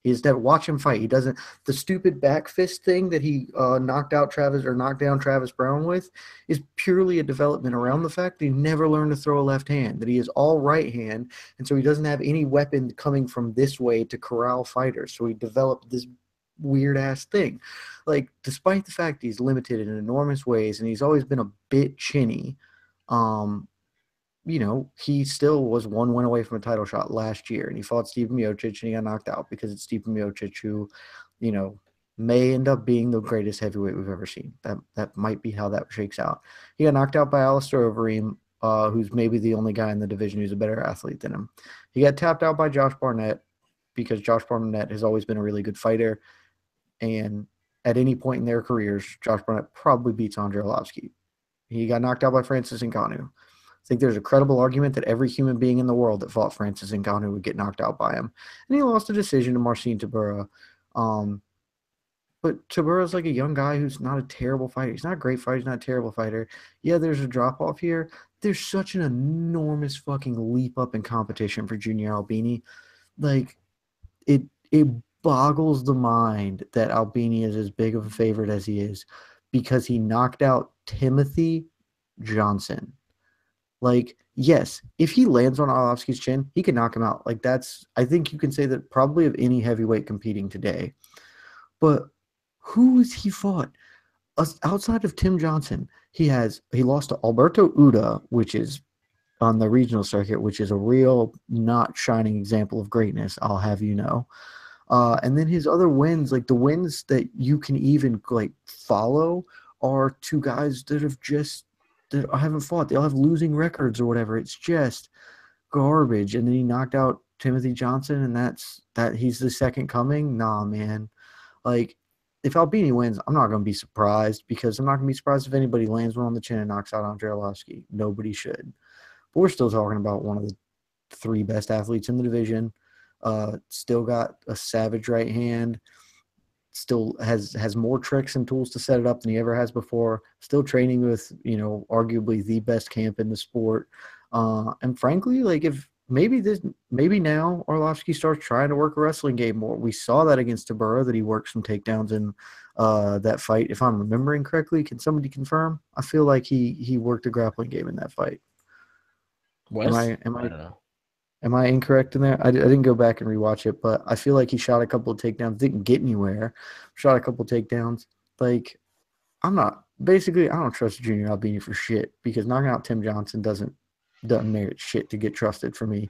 He's never watch him fight. He doesn't the stupid back fist thing that he knocked down Travis Brown with is purely a development around the fact that he never learned to throw a left hand, that he is all right hand, and so he doesn't have any weapon coming from this way to corral fighters. So he developed this weird ass thing. Like, despite the fact he's limited in enormous ways and he's always been a bit chinny, he still was 1 win away from a title shot last year, and he fought Stipe Miocic and he got knocked out because it's Stipe Miocic who, may end up being the greatest heavyweight we've ever seen. That might be how that shakes out. He got knocked out by Alistair Overeem, who's maybe the only guy in the division who's a better athlete than him. He got tapped out by Josh Barnett because Josh Barnett has always been a really good fighter, and at any point in their careers, Josh Barnett probably beats Andrei Arlovski. He got knocked out by Francis Ngannou. I think there's a credible argument that every human being in the world that fought Francis Ngannou would get knocked out by him. And he lost a decision to Marcin Tybura. But Tybura's like a young guy who's not a terrible fighter. He's not a great fighter. He's not a terrible fighter. Yeah, there's a drop-off here. There's such an enormous fucking leap up in competition for Junior Albini. Like, it boggles the mind that Albini is as big of a favorite as he is because he knocked out Timothy Johnson. Like, yes, if he lands on Arlovski's chin, he can knock him out. Like, I think you can say that probably of any heavyweight competing today. But who has he fought? Outside of Tim Johnson, he lost to Alberto Uda, which is on the regional circuit, which is a real not shining example of greatness, I'll have you know. And then his other wins, like the wins that you can even like follow, are 2 guys that haven't fought. They all have losing records or whatever. It's just garbage. And then he knocked out Timothy Johnson, and he's the second coming. Nah, man. Like, if Albini wins, I'm not going to be surprised because I'm not going to be surprised if anybody lands one on the chin and knocks out Andrei Arlovski. Nobody should. But we're still talking about one of the 3 best athletes in the division. Still got a savage right hand. Still has more tricks and tools to set it up than he ever has before. Still training with, arguably the best camp in the sport. And frankly, like, if maybe now Arlovski starts trying to work a wrestling game more. We saw that against Tybura, that he worked some takedowns in that fight. If I'm remembering correctly, can somebody confirm? I feel like he worked a grappling game in that fight. Wes? I don't know. Am I incorrect in there? I didn't go back and rewatch it, but I feel like he shot a couple of takedowns, didn't get anywhere, shot a couple of takedowns. Like, I don't trust Junior Albini for shit because knocking out Tim Johnson doesn't merit shit to get trusted for me.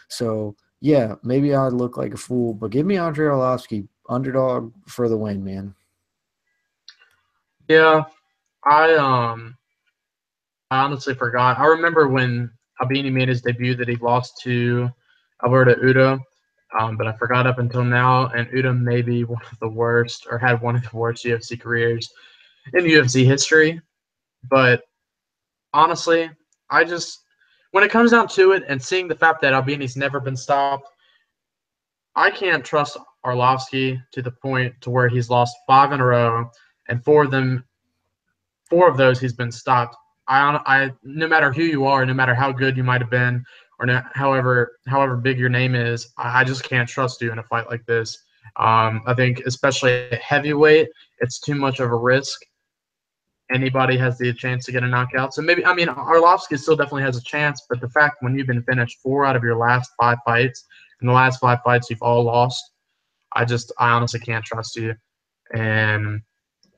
So, yeah, maybe I look like a fool, but give me Andrei Arlovski, underdog for the win, man. Yeah, I honestly forgot. I remember when Albini made his debut that he lost to Alberto Uda, but I forgot up until now. And Uda may be one of the worst, or had one of the worst UFC careers in UFC history. But honestly, when it comes down to it, and seeing the fact that Albini's never been stopped, I can't trust Arlovski to the point to where he's lost 5 in a row, and 4 of those he's been stopped. I no matter who you are, no matter how good you might have been, or however big your name is, I just can't trust you in a fight like this. I think especially at heavyweight, it's too much of a risk. Anybody has the chance to get a knockout. So maybe, I mean, Arlovsky still definitely has a chance, but the fact when you've been finished 4 out of your last 5 fights, and the last 5 fights you've all lost, I honestly can't trust you. And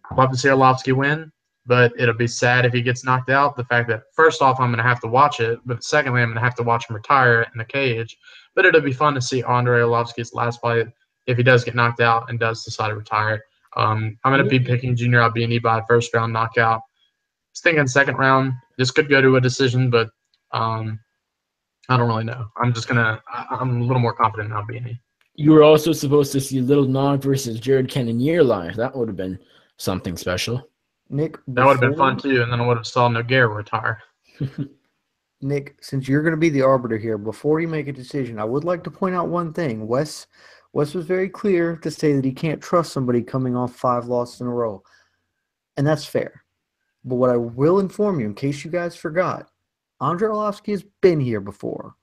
I'd love to see Arlovsky win, but it'll be sad if he gets knocked out. The fact that, first off, I'm going to have to watch it, but secondly, I'm going to have to watch him retire in the cage. But it'll be fun to see Andrei Arlovsky's last fight if he does get knocked out and does decide to retire. I'm going to be picking Junior Albini by first-round knockout. I was thinking second round. This could go to a decision, but I don't really know. I'm a little more confident in Albini. You were also supposed to see Little Nog versus Jared Cannonier live. That would have been something special. Nick, that would have been fun too, and then I would have saw Nogueira retire. Nick, since you're going to be the arbiter here, before you make a decision, I would like to point out one thing. Wes was very clear to say that he can't trust somebody coming off 5 losses in a row, and that's fair. But what I will inform you, in case you guys forgot, Andrei Arlovsky has been here before.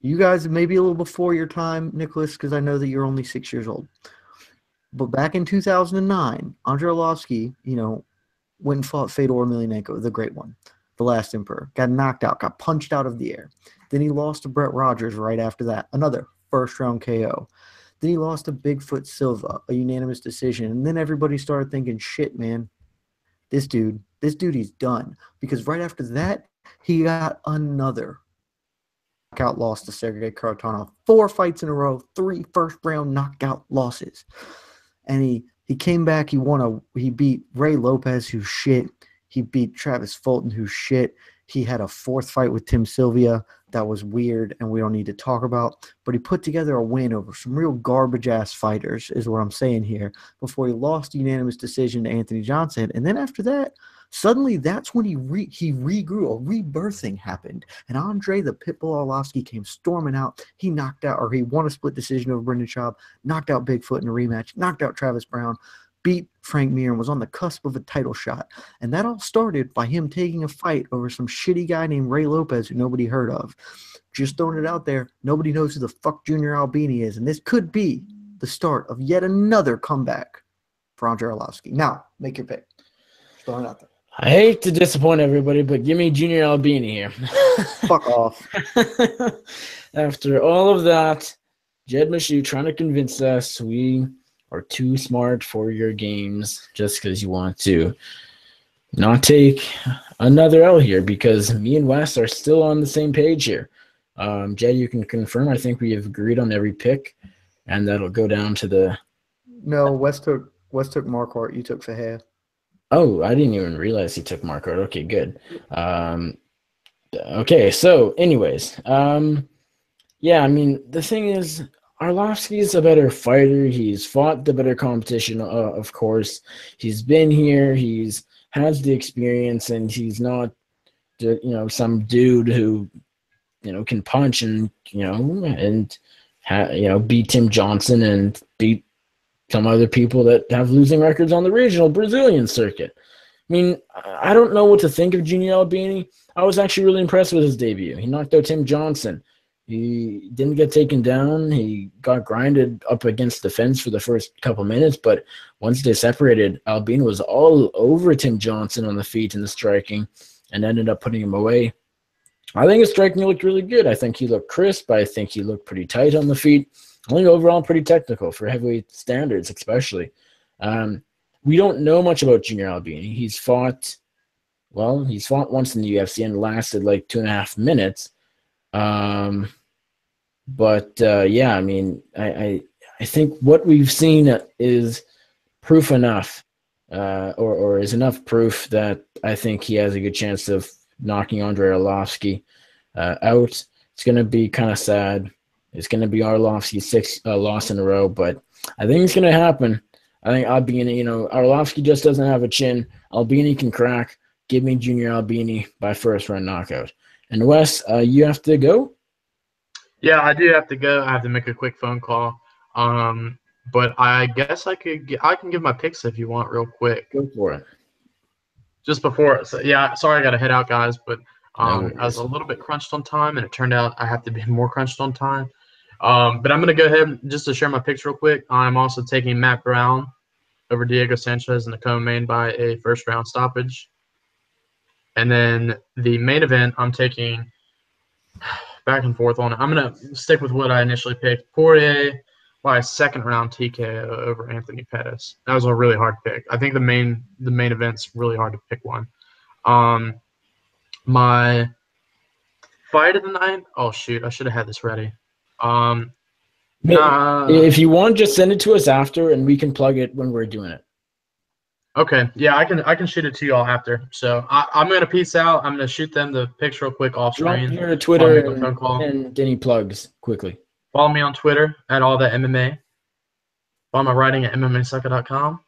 You guys may be a little before your time, Nicholas, because I know that you're only 6 years old. But back in 2009, Andrei Arlovsky, went and fought Fedor Emelianenko, the great one, the last emperor. Got knocked out, got punched out of the air. Then he lost to Brett Rogers right after that, another first-round KO. Then he lost to Bigfoot Silva, a unanimous decision. And then everybody started thinking, shit, man, this dude, he's done. Because right after that, he got another knockout loss to Sergey Karatanov. 4 fights in a row, 3 first-round knockout losses. And he came back. He beat Ray Lopez, who's shit. He beat Travis Fulton, who's shit. He had a 4th fight with Tim Sylvia that was weird and we don't need to talk about. But he put together a win over some real garbage-ass fighters, is what I'm saying here, before he lost a unanimous decision to Anthony Johnson. And then after that, suddenly that's when he regrew. A rebirthing happened. And Andrei the Pitbull Arlovsky came storming out. He won a split decision over Brendan Schaub, knocked out Bigfoot in a rematch, knocked out Travis Brown, beat Frank Mir, and was on the cusp of a title shot. And that all started by him taking a fight over some shitty guy named Ray Lopez who nobody heard of. Just throwing it out there, nobody knows who the fuck Junior Albini is. And this could be the start of yet another comeback for Andrei Arlovsky. Now, make your pick. Just throwing it out there. I hate to disappoint everybody, but give me Junior Albini here. Fuck off. After all of that, Jed Meshew trying to convince us we are too smart for your games just because you want to not take another L here, because me and Wes are still on the same page here. Jed, you can confirm. I think we have agreed on every pick, and that'll go down to the... No, Wes took Marquardt. You took Fahea. Oh, I didn't even realize he took Marquardt. Okay, good. Okay, so anyways, yeah, I mean, the thing is, Arlovsky's a better fighter. He's fought the better competition, of course. He's been here. He's has the experience, and he's not, some dude who, can punch and beat Tim Johnson and beat some other people that have losing records on the regional Brazilian circuit. I mean, I don't know what to think of Junior Albini. I was actually really impressed with his debut. He knocked out Tim Johnson. He didn't get taken down. He got grinded up against the fence for the first couple minutes, but once they separated, Albini was all over Tim Johnson on the feet and the striking and ended up putting him away. I think his striking looked really good. I think he looked crisp. I think he looked pretty tight on the feet. I think overall pretty technical for heavyweight standards, especially. We don't know much about Junior Albini. He's fought once in the UFC and lasted like 2.5 minutes. Yeah, I mean, I think what we've seen is proof enough, or is enough proof that I think he has a good chance of knocking Andrei Arlovsky out. It's going to be kind of sad. It's going to be Arlovsky's 6th loss in a row, but I think it's going to happen. I think Albini, Arlovsky just doesn't have a chin. Albini can crack. Give me Junior Albini by first-round knockout. And Wes, you have to go? Yeah, I do have to go. I have to make a quick phone call. But I guess I can give my picks if you want real quick. Go for it. Just before, yeah, sorry I got to head out, guys, but No I was a little bit crunched on time, and it turned out I have to be more crunched on time. But I'm going to go ahead just to share my picks real quick. I'm also taking Matt Brown over Diego Sanchez in the co-main by a first-round stoppage. And then the main event, I'm taking back and forth on it. I'm going to stick with what I initially picked. Poirier by a second-round TKO over Anthony Pettis. That was a really hard pick. I think the main event's really hard to pick one. My fight of the night. Oh shoot! I should have had this ready. If you want, just send it to us after, and we can plug it when we're doing it. Okay. Yeah, I can shoot it to y'all after. So I'm gonna peace out. I'm gonna shoot them the picture real quick off Drop screen. your Twitter and any plugs quickly. Follow me on Twitter at all that MMA. Follow my writing at MMAsucker.com.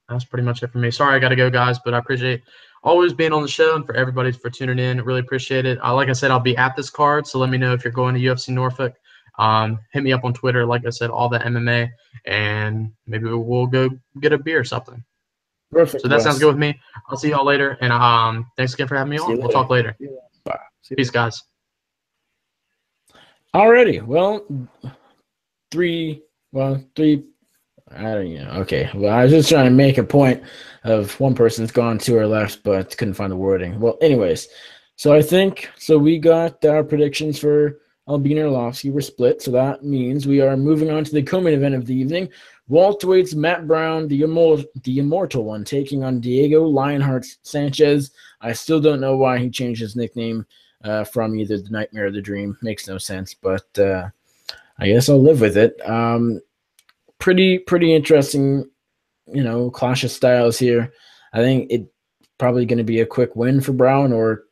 That's pretty much it for me. Sorry I got to go, guys, but I appreciate always being on the show and for everybody for tuning in. Really appreciate it. Like I said, I'll be at this card, so let me know if you're going to UFC Norfolk. Hit me up on Twitter, like I said, all the MMA, and maybe we'll go get a beer or something. Perfect. So that sounds good with me. I'll see y'all later, and thanks again for having me on. We'll talk later. Bye. Peace, guys. Alrighty. Well, three. I don't know. Okay. Well, I was just trying to make a point of one person's gone to our left, but couldn't find the wording. Well, anyways, so I think we got our predictions for Albina Arlovski were split, so that means we are moving on to the co-main event of the evening. Welterweights Matt Brown, the immortal one, taking on Diego Lionheart Sanchez. I still don't know why he changed his nickname from either the Nightmare or the Dream. Makes no sense, but I guess I'll live with it. Pretty interesting, clash of styles here. I think it's probably going to be a quick win for Brown, or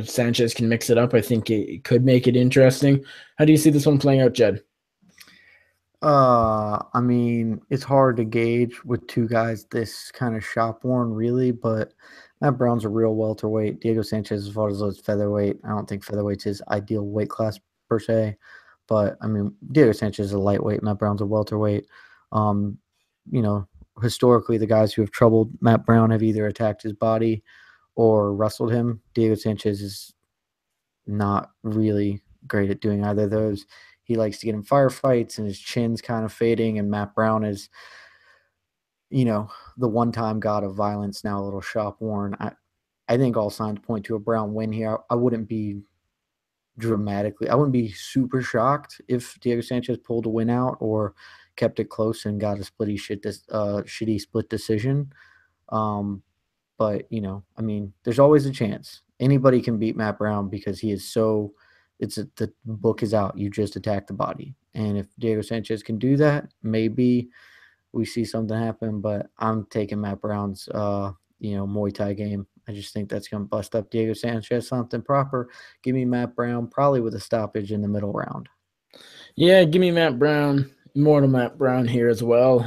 Sanchez can mix it up. I think it could make it interesting. How do you see this one playing out, Jed? I mean, it's hard to gauge with two guys this kind of shop worn, really, but Matt Brown's a real welterweight. Diego Sanchez, as far as those featherweight, I don't think featherweight's his ideal weight class per se, but I mean, Diego Sanchez is a lightweight, Matt Brown's a welterweight. Historically, the guys who have troubled Matt Brown have either attacked his body or wrestled him. Diego Sanchez is not really great at doing either of those. He likes to get in firefights, and his chin's kind of fading, and Matt Brown is, the one-time god of violence, now a little shop-worn. I think all signs point to a Brown win here. I wouldn't be super shocked if Diego Sanchez pulled a win out or kept it close and got a shitty split decision. But, there's always a chance. Anybody can beat Matt Brown because he is so – the book is out. You just attack the body. And if Diego Sanchez can do that, maybe we see something happen. But I'm taking Matt Brown's, Muay Thai game. I just think that's going to bust up Diego Sanchez something proper. Give me Matt Brown, probably with a stoppage in the middle round. Yeah, give me Matt Brown. More to Matt Brown here as well.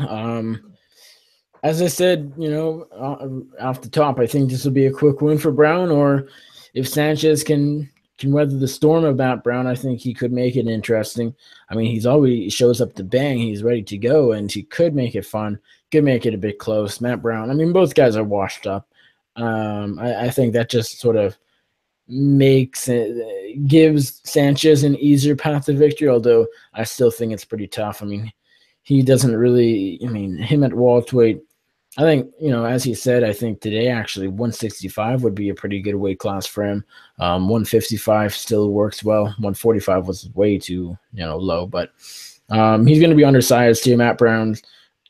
As I said, off the top, I think this will be a quick win for Brown, or if Sanchez can weather the storm of Matt Brown, I think he could make it interesting. I mean, he's always shows up to bang. He's ready to go, and he could make it fun, could make it a bit close. Matt Brown, I mean, both guys are washed up. I think that just sort of gives Sanchez an easier path to victory, although I still think it's pretty tough. I mean, he doesn't really, him at welterweight, I think, as he said, I think today actually 165 would be a pretty good weight class for him. 155 still works well. 145 was way too, low, but he's going to be undersized too. Matt Brown,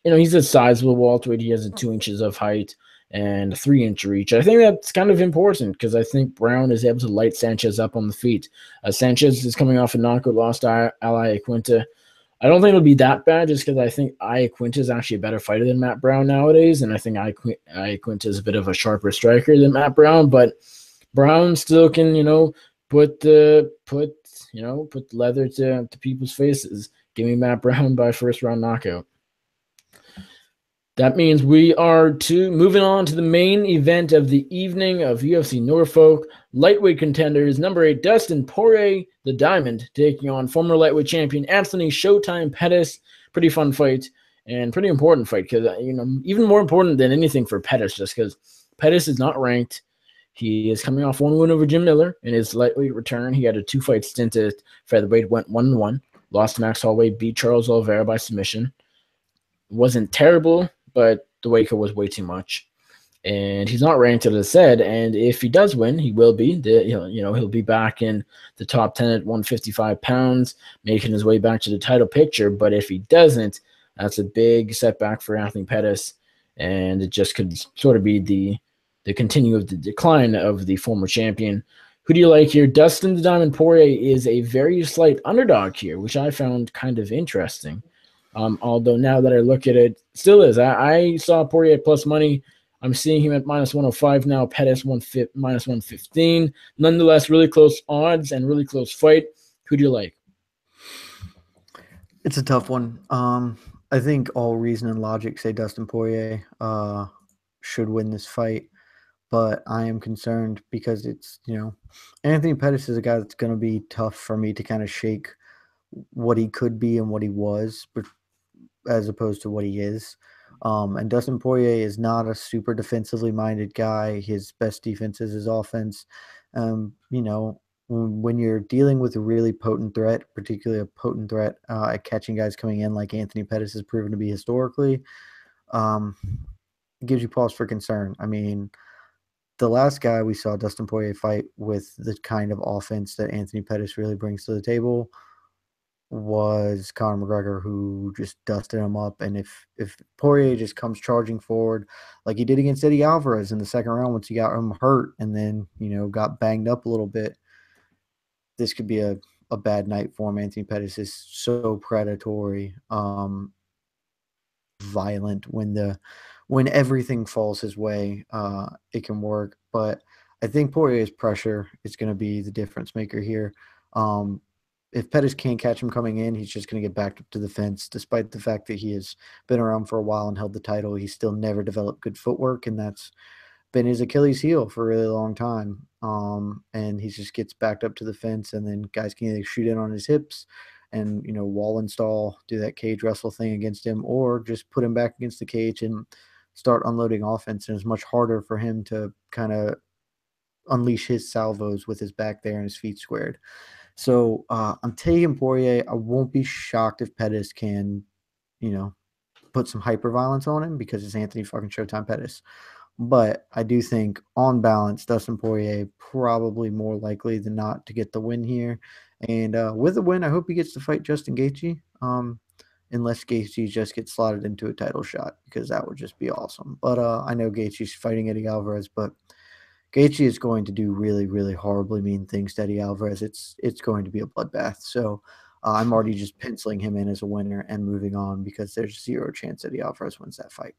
he's a sizable welterweight. He has 2 inches of height and a 3-inch reach. I think that's kind of important because I think Brown is able to light Sanchez up on the feet. Sanchez is coming off a knockout loss to Ali Quinta. I don't think it'll be that bad just because I think Quinta is actually a better fighter than Matt Brown nowadays, and I think Quinta is a bit of a sharper striker than Matt Brown, but Brown still can, put leather to people's faces. Give me Matt Brown by first-round knockout. That means we are moving on to the main event of the evening of UFC Norfolk. Lightweight contenders, number 8, Dustin Poirier, the Diamond, taking on former lightweight champion Anthony Showtime Pettis. Pretty fun fight and pretty important fight because, even more important than anything for Pettis, just because Pettis is not ranked. He is coming off one win over Jim Miller in his lightweight return. He had a 2-fight stint at featherweight, went 1-1. lost to Max Holloway, beat Charles Oliveira by submission. Wasn't terrible, but the weight cut was way too much. And he's not ranked, as I said. And if he does win, he will be. He'll be back in the top 10 at 155 pounds, making his way back to the title picture. But if he doesn't, that's a big setback for Anthony Pettis, and it just could sort of be the continue of the decline of the former champion. Who do you like here? Dustin the Diamond Poirier is a very slight underdog here, which I found kind of interesting. Although now that I look at it, still is. I saw Poirier plus money. I'm seeing him at minus 105 now. Pettis minus 115. Nonetheless, really close odds and really close fight. Who do you like? It's a tough one. I think all reason and logic say Dustin Poirier should win this fight, but I am concerned because it's, Anthony Pettis is a guy that's going to be tough for me to kind of shake what he could be and what he was, but as opposed to what he is. And Dustin Poirier is not a super defensively minded guy. His best defense is his offense. When you're dealing with a really potent threat, particularly a potent threat at catching guys coming in like Anthony Pettis has proven to be historically, it gives you pause for concern. I mean, the last guy we saw Dustin Poirier fight with the kind of offense that Anthony Pettis really brings to the table was Conor McGregor, who just dusted him up. And if Poirier just comes charging forward like he did against Eddie Alvarez in the second round once he got him hurt and then, got banged up a little bit, this could be a bad night for him. Anthony Pettis is so predatory, violent. When everything falls his way, it can work. But I think Poirier's pressure is going to be the difference maker here. If Pettis can't catch him coming in, he's just going to get backed up to the fence. Despite the fact that he has been around for a while and held the title, he's still never developed good footwork, and that's been his Achilles heel for a really long time. And he just gets backed up to the fence, and then guys can either shoot in on his hips and, wall install, do that cage wrestle thing against him, or just put him back against the cage and start unloading offense. And it's much harder for him to kind of unleash his salvos with his back there and his feet squared. So I'm taking Poirier. I won't be shocked if Pettis can, put some hyper violence on him because it's Anthony fucking Showtime Pettis. But I do think on balance, Dustin Poirier probably more likely than not to get the win here. And with the win, I hope he gets to fight Justin Gaethje, unless Gaethje just gets slotted into a title shot, because that would just be awesome. But I know Gaethje's fighting Eddie Alvarez, but Gaethje is going to do really, really horribly mean things to Eddie Alvarez. It's going to be a bloodbath. So I'm already just penciling him in as a winner and moving on because there's 0 chance Eddie Alvarez wins that fight.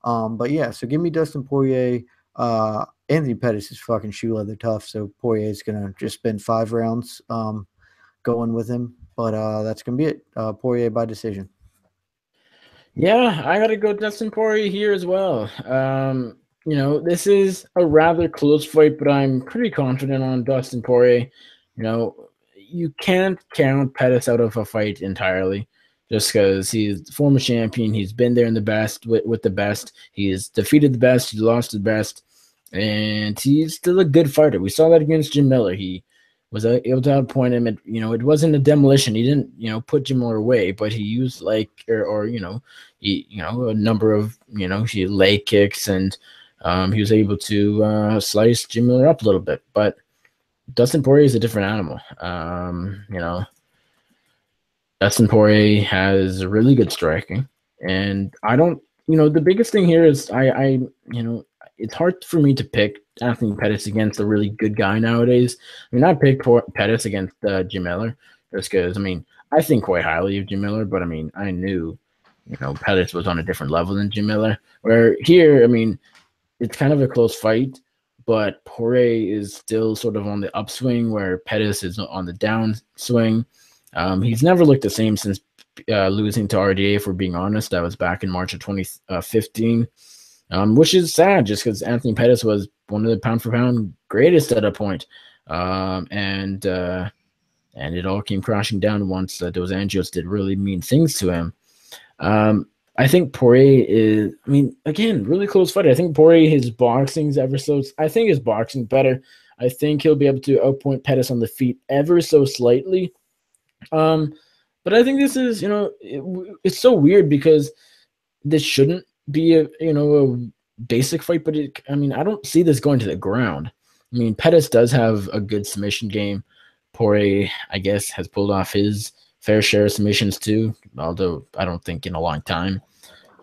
But yeah, so give me Dustin Poirier. Anthony Pettis is fucking shoe leather tough, so Poirier is going to just spend 5 rounds going with him. But that's going to be it. Poirier by decision. Yeah, I got to go Dustin Poirier here as well. This is a rather close fight, but I'm pretty confident on Dustin Poirier. You can't count Pettis out of a fight entirely just because he's the former champion. He's been there in the best with the best. He's defeated the best. He lost the best. And he's still a good fighter. We saw that against Jim Miller. He was able to outpoint him. It wasn't a demolition. He didn't, put Jim Miller away, but he used a number of, he leg kicks, and he was able to slice Jim Miller up a little bit. But Dustin Poirier is a different animal. Dustin Poirier has really good striking, and I don't, the biggest thing here is it's hard for me to pick Anthony Pettis against a really good guy nowadays. I picked Pettis against Jim Miller just because, I think quite highly of Jim Miller, but I knew, Pettis was on a different level than Jim Miller. Where here, it's kind of a close fight, but Poirier is still sort of on the upswing where Pettis is on the downswing. He's never looked the same since losing to RDA, if we're being honest. That was back in March of 2015, which is sad just because Anthony Pettis was one of the pound-for-pound greatest at a point. And it all came crashing down once those angios did really mean things to him. I think Poirier is, again, really close fight. I think Poirier, his boxing's I think his boxing better. I think he'll be able to outpoint Pettis on the feet ever so slightly. But I think this is, it's so weird because this shouldn't be a basic fight, but I don't see this going to the ground. I mean, Pettis does have a good submission game. Poirier, I guess, has pulled off his fair share of submissions too, although I don't think in a long time.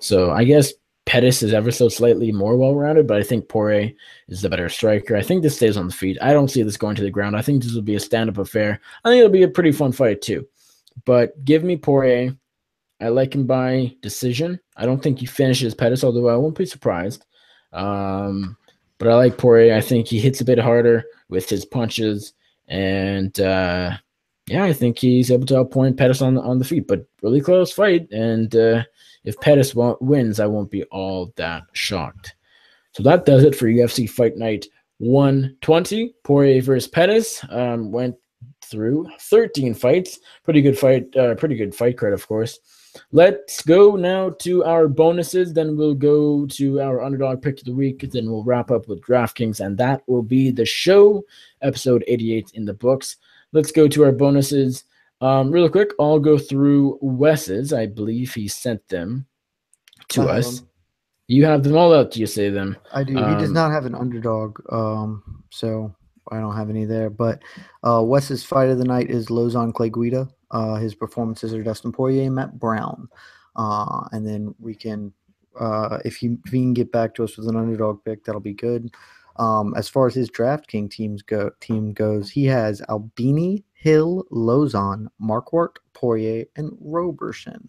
So I guess Pettis is ever so slightly more well-rounded, but I think Poirier is the better striker. I think this stays on the feet. I don't see this going to the ground. I think this will be a stand-up affair. I think it'll be a pretty fun fight too. But give me Poirier. I like him by decision. I don't think he finishes Pettis, although I won't be surprised. But I like Poirier. I think he hits a bit harder with his punches. And, I think he's able to outpoint Pettis on the feet. But really close fight. And if Pettis wins, I won't be all that shocked. So that does it for UFC Fight Night 120. Poirier versus Pettis went through 13 fights. Pretty good fight card, of course. Let's go now to our bonuses. Then we'll go to our underdog pick of the week. Then we'll wrap up with DraftKings, and that will be the show. Episode 88 in the books. Let's go to our bonuses. Real quick, I'll go through Wes's. I believe he sent them to us. You have them all out. Do you say them? I do. He does not have an underdog, so I don't have any there. But Wes's fight of the night is Lozon Clay Guida. His performances are Dustin Poirier and Matt Brown. And then we can, if he can get back to us with an underdog pick, that'll be good. As far as his DraftKings team goes, he has Albini, Hill, Lozon, Marquardt, Poirier, and Roberson.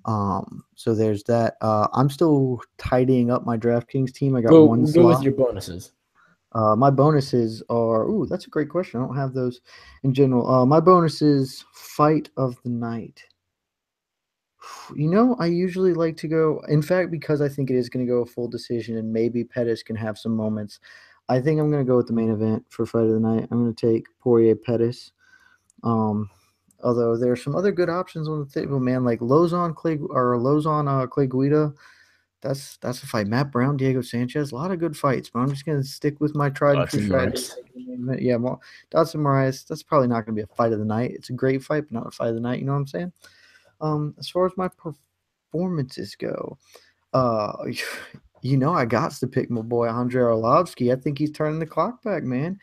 So there's that. I'm still tidying up my DraftKings team. I got one slot. Go with your bonuses. My bonuses are, that's a great question. I don't have those in general. My bonuses, fight of the night. I usually like to go, in fact, because I think it is going to go a full decision and maybe Pettis can have some moments. I think I'm going to go with the main event for fight of the night. I'm going to take Poirier Pettis. Although there are some other good options on the table, man, like Lozon Clay Guida. That's a fight. Matt Brown, Diego Sanchez, a lot of good fights, but I'm just going to stick with my tried and true strategy. Yeah, Dodson Moraes, that's probably not going to be a fight of the night. It's a great fight, but not a fight of the night. You know what I'm saying? As far as my performances go, I got to pick my boy Andrei Arlovsky. I think he's turning the clock back, man.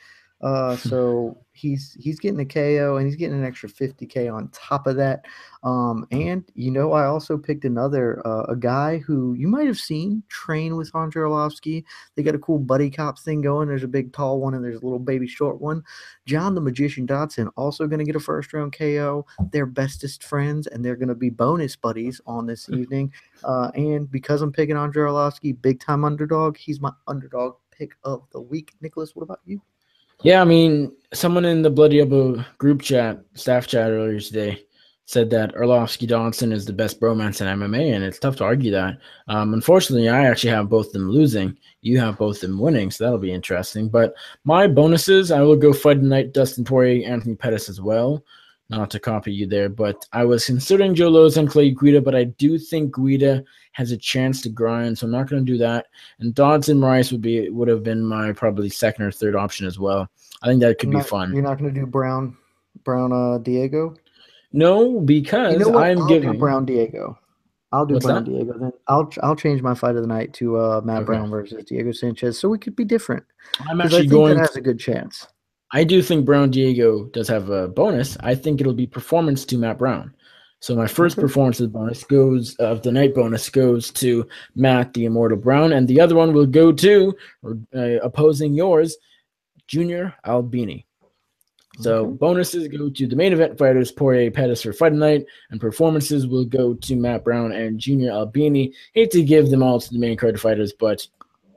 So he's getting a KO and he's getting an extra 50K on top of that. And I also picked another a guy who you might have seen train with Andrei Arlovsky. They got a cool buddy cops thing going. There's a big tall one and there's a little baby short one. John the Magician Dodson also going to get a first round KO. They're bestest friends and they're going to be bonus buddies on this evening. And because I'm picking Andrei Arlovsky, big time underdog, he's my underdog pick of the week. Nicholas, what about you? Yeah, someone in the Bloody Elbow group chat, staff chat earlier today said that Arlovsky Dodson is the best bromance in MMA, and it's tough to argue that. Unfortunately, I actually have both of them losing. You have both of them winning, so that'll be interesting. But my bonuses, I will go fight tonight, Dustin Poirier, Anthony Pettis as well. Not to copy you there, but I was considering Joe Lozon, Clay Guida, but I do think Guida has a chance to grind, so I'm not going to do that. And Dodson Rice would have been my probably second or third option as well. I think that could be fun. You're not going to do Brown Diego? No, because I'll do Brown Diego. I'll do Brown that? Diego. Then I'll change my fight of the night to Matt Brown versus Diego Sanchez, so we could be different. I think that has a good chance. I do think Brown Diego does have a bonus. I think it'll be performance to Matt Brown. So my first performance of the night bonus goes to Matt the Immortal Brown, and the other one will go to opposing yours, Junior Albini. So bonuses go to the main event fighters, Poirier Pettis for fight night, and performances will go to Matt Brown and Junior Albini. Hate to give them all to the main card fighters, but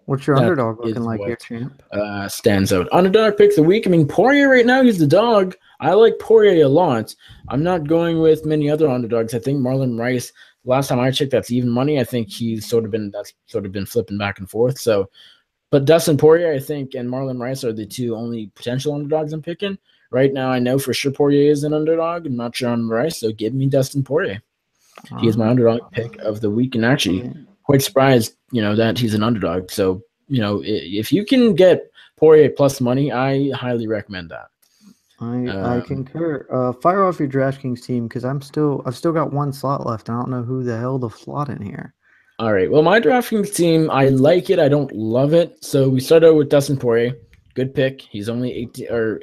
what's your underdog looking like here, champ? Stands out. Underdog pick of the week. Poirier right now, he's the dog. I like Poirier a lot. I'm not going with many other underdogs. I think Marlon Rice, last time I checked, that's even money. I think that's sort of been flipping back and forth. So, but Dustin Poirier, I think, and Marlon Rice are the two only potential underdogs I'm picking. Right now, I know for sure Poirier is an underdog. I'm not sure on Rice, so give me Dustin Poirier. He is my underdog pick of the week, and actually quite surprised, that he's an underdog. So, if you can get Poirier plus money, I highly recommend that. I concur. Fire off your DraftKings team because I've still got one slot left. And I don't know who the hell to slot in here. All right. Well, my DraftKings team, I like it. I don't love it. So we start out with Dustin Poirier. Good pick. He's only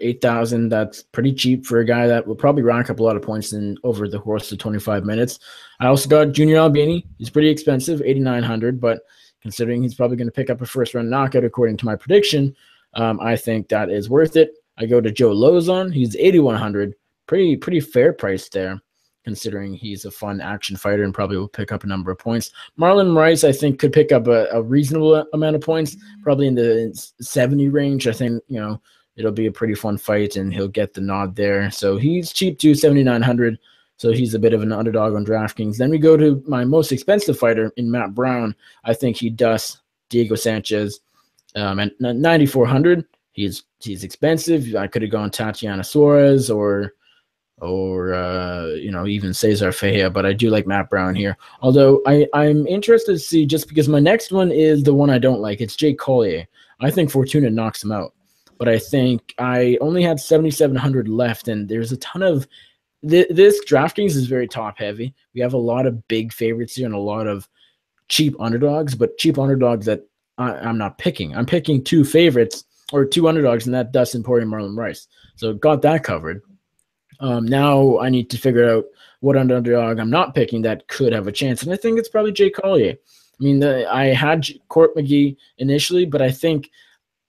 8,000. That's pretty cheap for a guy that will probably rack up a lot of points in over the course of 25 minutes. I also got Junior Albini. He's pretty expensive, 8,900, but considering he's probably going to pick up a first-round knockout according to my prediction, I think that is worth it. I go to Joe Lozon. He's 8,100. Pretty fair price there, considering he's a fun action fighter and probably will pick up a number of points. Marlon Rice, I think, could pick up a reasonable amount of points, probably in the 70 range. I think, it'll be a pretty fun fight, and he'll get the nod there. So he's cheap too, 7,900. So he's a bit of an underdog on DraftKings. Then we go to my most expensive fighter in Matt Brown. I think he does Diego Sanchez at 9,400. He's expensive. I could have gone Tatiana Suarez or even Cesar Ferreira, but I do like Matt Brown here. Although I'm interested to see, just because my next one is the one I don't like. It's Jake Collier. I think Fortuna knocks him out, but I think I only had 7,700 left, and there's a ton of this DraftKings is very top heavy. We have a lot of big favorites here and a lot of cheap underdogs, but cheap underdogs that I'm not picking. I'm picking two favorites or two underdogs, and that Dustin Poirier and Marlon Rice. So got that covered. Now I need to figure out what underdog I'm not picking that could have a chance, and I think it's probably Jay Collier. I mean, I had Court McGee initially, but I think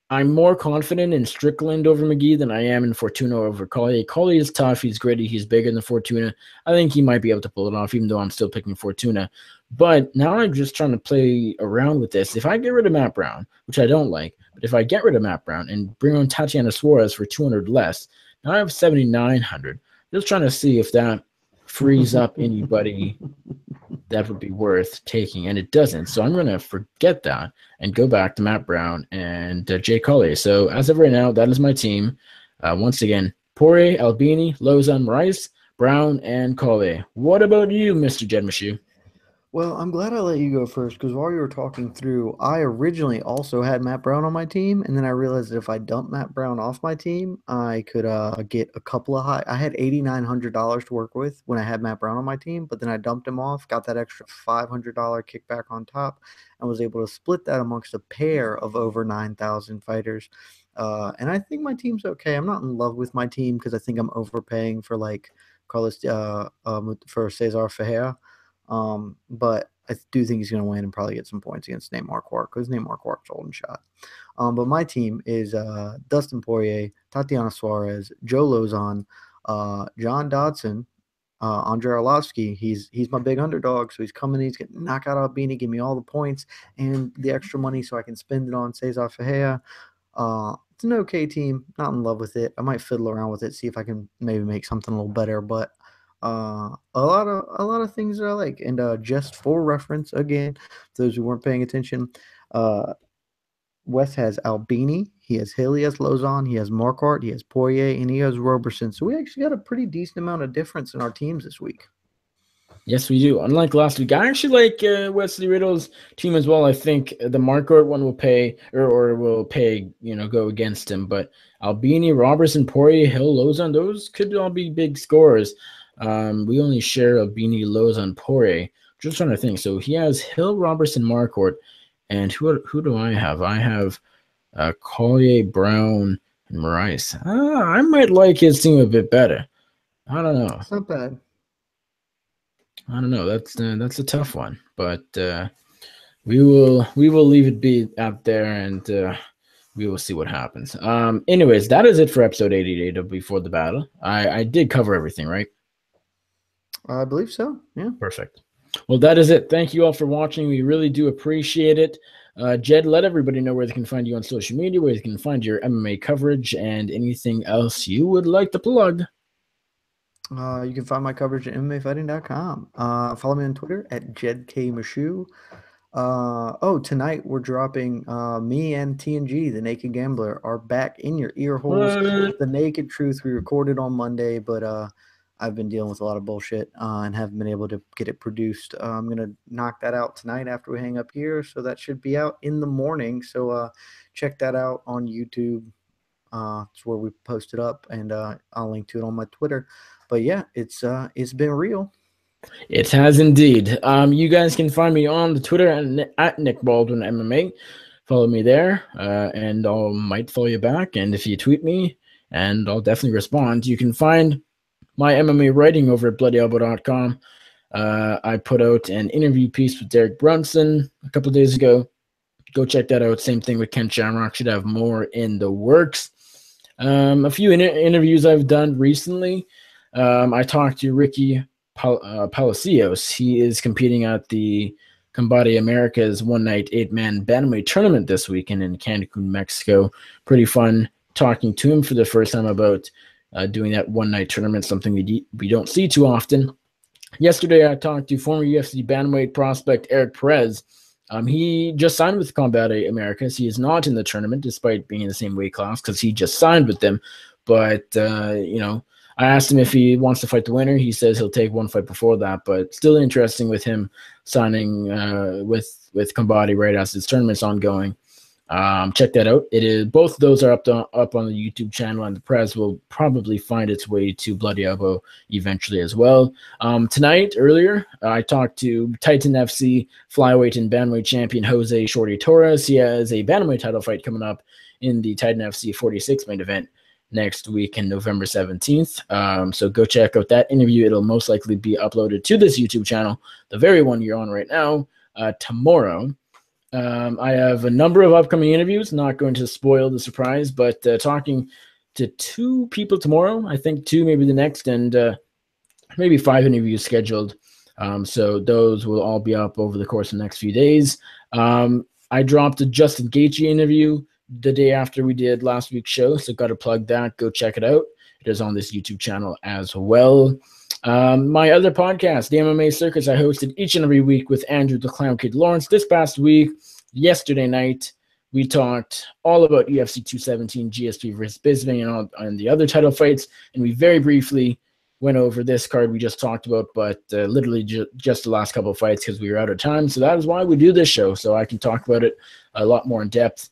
I'm more confident in Strickland over McGee than I am in Fortuna over Collier. Collier is tough. He's gritty. He's bigger than Fortuna. I think he might be able to pull it off, even though I'm still picking Fortuna. But now I'm just trying to play around with this. If I get rid of Matt Brown, which I don't like, but if I get rid of Matt Brown and bring on Tatiana Suarez for 200 less, now I have 7,900. Just trying to see if that frees up anybody that would be worth taking, and it doesn't. So I'm going to forget that and go back to Matt Brown and Jay Collier. So as of right now, that is my team. Once again, Poirier, Albini, Lozon, Rice, Brown, and Collier. What about you, Mr. Jed Meshew? Well, I'm glad I let you go first because while you were talking through, I originally also had Matt Brown on my team, and then I realized that if I dumped Matt Brown off my team, I could get a couple of high. I had $8,900 to work with when I had Matt Brown on my team, but then I dumped him off, got that extra $500 kickback on top, and was able to split that amongst a pair of over 9,000 fighters. And I think my team's okay. I'm not in love with my team because I think I'm overpaying for Carlos for Cesar Ferreira. But I do think he's going to win and probably get some points against Neymar Quark because Neymar Quark's holding shot. But my team is Dustin Poirier, Tatiana Suarez, Joe Lozon, John Dodson, Andrei Arlovsky. He's my big underdog, so he's coming. He's going to knock out Albini, give me all the points and the extra money so I can spend it on Cesar Ferreira. It's an okay team. Not in love with it. I might fiddle around with it, see if I can maybe make something a little better, but a lot of things that I like. And just for reference, again, those who weren't paying attention, Wes has Albini, he has Hill, he has Lozon, he has Marquardt, he has Poirier, and he has Roberson. So we actually got a pretty decent amount of difference in our teams this week. Yes, we do. Unlike last week, I actually like Wesley Riddle's team as well. I think the Marquardt one will pay or will pay, go against him. But Albini, Robertson, Poirier, Hill, Lozon, those could all be big scores. We only share Albini, Lozon, Poirier. Just trying to think. So he has Hill, Robertson, Marquardt, and who do I have? I have Collier, Brown, and Rice. I might like his team a bit better. I don't know. It's not bad. I don't know. That's a tough one, but we will leave it be out there, and we will see what happens. Anyways, that is it for episode 88 of Before the Battle. I did cover everything, right? I believe so. Yeah. Perfect. Well, that is it. Thank you all for watching. We really do appreciate it. Jed, let everybody know where they can find you on social media, where they can find your MMA coverage, and anything else you would like to plug. You can find my coverage at MMAfighting.com. Follow me on Twitter at JedKMeshew. Tonight we're dropping me and TNG, the Naked Gambler, are back in your ear holes. The Naked Truth we recorded on Monday, but I've been dealing with a lot of bullshit and haven't been able to get it produced. I'm going to knock that out tonight after we hang up here, so that should be out in the morning. So check that out on YouTube. It's where we post it up, and I'll link to it on my Twitter. But yeah, it's been real. It has indeed. You guys can find me on the Twitter at Nick Baldwin MMA. Follow me there, and I might follow you back. And if you tweet me, and I'll definitely respond. You can find my MMA writing over at bloodyelbow.com. I put out an interview piece with Derek Brunson a couple of days ago. Go check that out. Same thing with Ken Shamrock. Should have more in the works. A few interviews I've done recently. I talked to Ricky Palacios. He is competing at the Combate Americas one-night 8-man bantamweight tournament this weekend in Cancun, Mexico. Pretty fun talking to him for the first time about doing that one-night tournament, something we don't see too often. Yesterday, I talked to former UFC bantamweight prospect Eric Perez. He just signed with Combate Americas. He is not in the tournament, despite being in the same weight class, because he just signed with them. But, I asked him if he wants to fight the winner. He says he'll take one fight before that, but still interesting with him signing with Combate right as his tournament's ongoing. Check that out. It is both of those are up on the YouTube channel, and the press will probably find its way to Bloody Elbow eventually as well. Earlier, I talked to Titan FC flyweight and bantamweight champion Jose Shorty Torres. He has a bantamweight title fight coming up in the Titan FC 46 main event next week in November 17th. So go check out that interview. It'll most likely be uploaded to this YouTube channel, the very one you're on right now, tomorrow. I have a number of upcoming interviews, not going to spoil the surprise, but talking to 2 people tomorrow, I think 2 maybe the next, and maybe 5 interviews scheduled. So those will all be up over the course of the next few days. I dropped a Justin Gaethje interview the day after we did last week's show, so got to plug that. Go check it out. It is on this YouTube channel as well. My other podcast, the MMA Circus, I hosted each and every week with Andrew the Clown Kid Lawrence. This past week, yesterday night, we talked all about UFC 217, GSP versus Bisping, and the other title fights, and we very briefly went over this card we just talked about, but literally just the last couple of fights because we were out of time. So that is why we do this show, so I can talk about it a lot more in depth.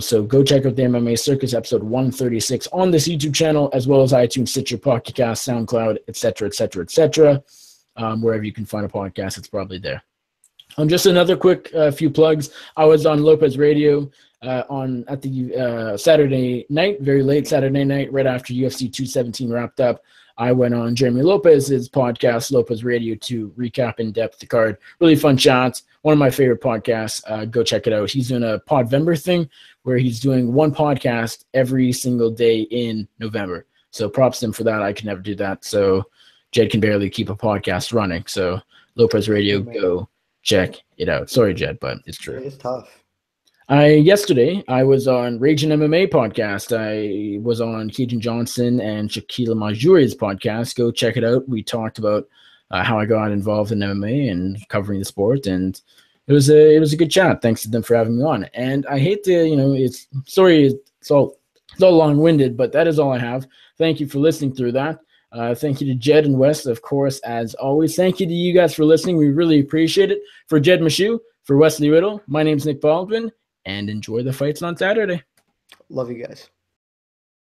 So go check out the MMA Circus episode 136 on this YouTube channel, as well as iTunes, Stitcher, Pocket Cast, SoundCloud, etc., wherever you can find a podcast, it's probably there. Just another quick few plugs. I was on Lopez Radio at the Saturday night, very late Saturday night, right after UFC 217 wrapped up. I went on Jeremy Lopez's podcast, Lopez Radio, to recap in depth the card. Really fun chats. One of my favorite podcasts. Go check it out. He's doing a Podvember thing where he's doing one podcast every single day in November. So props to him for that. I can never do that. So Jed can barely keep a podcast running. So Lopez Radio, go check it out. Sorry, Jed, but it's true. It's tough. Yesterday, I was on Raging MMA podcast. I was on Keaton Johnson and Shaquille Majuri's podcast. Go check it out. We talked about how I got involved in MMA and covering the sport, and it was a good chat. Thanks to them for having me on. And I hate to, it's all long-winded, but that is all I have. Thank you for listening through that. Thank you to Jed and Wes, of course, as always. Thank you to you guys for listening. We really appreciate it. For Jed Meshew, for Wesley Riddle, my name's Nick Baldwin, and enjoy the fights on Saturday. Love you guys.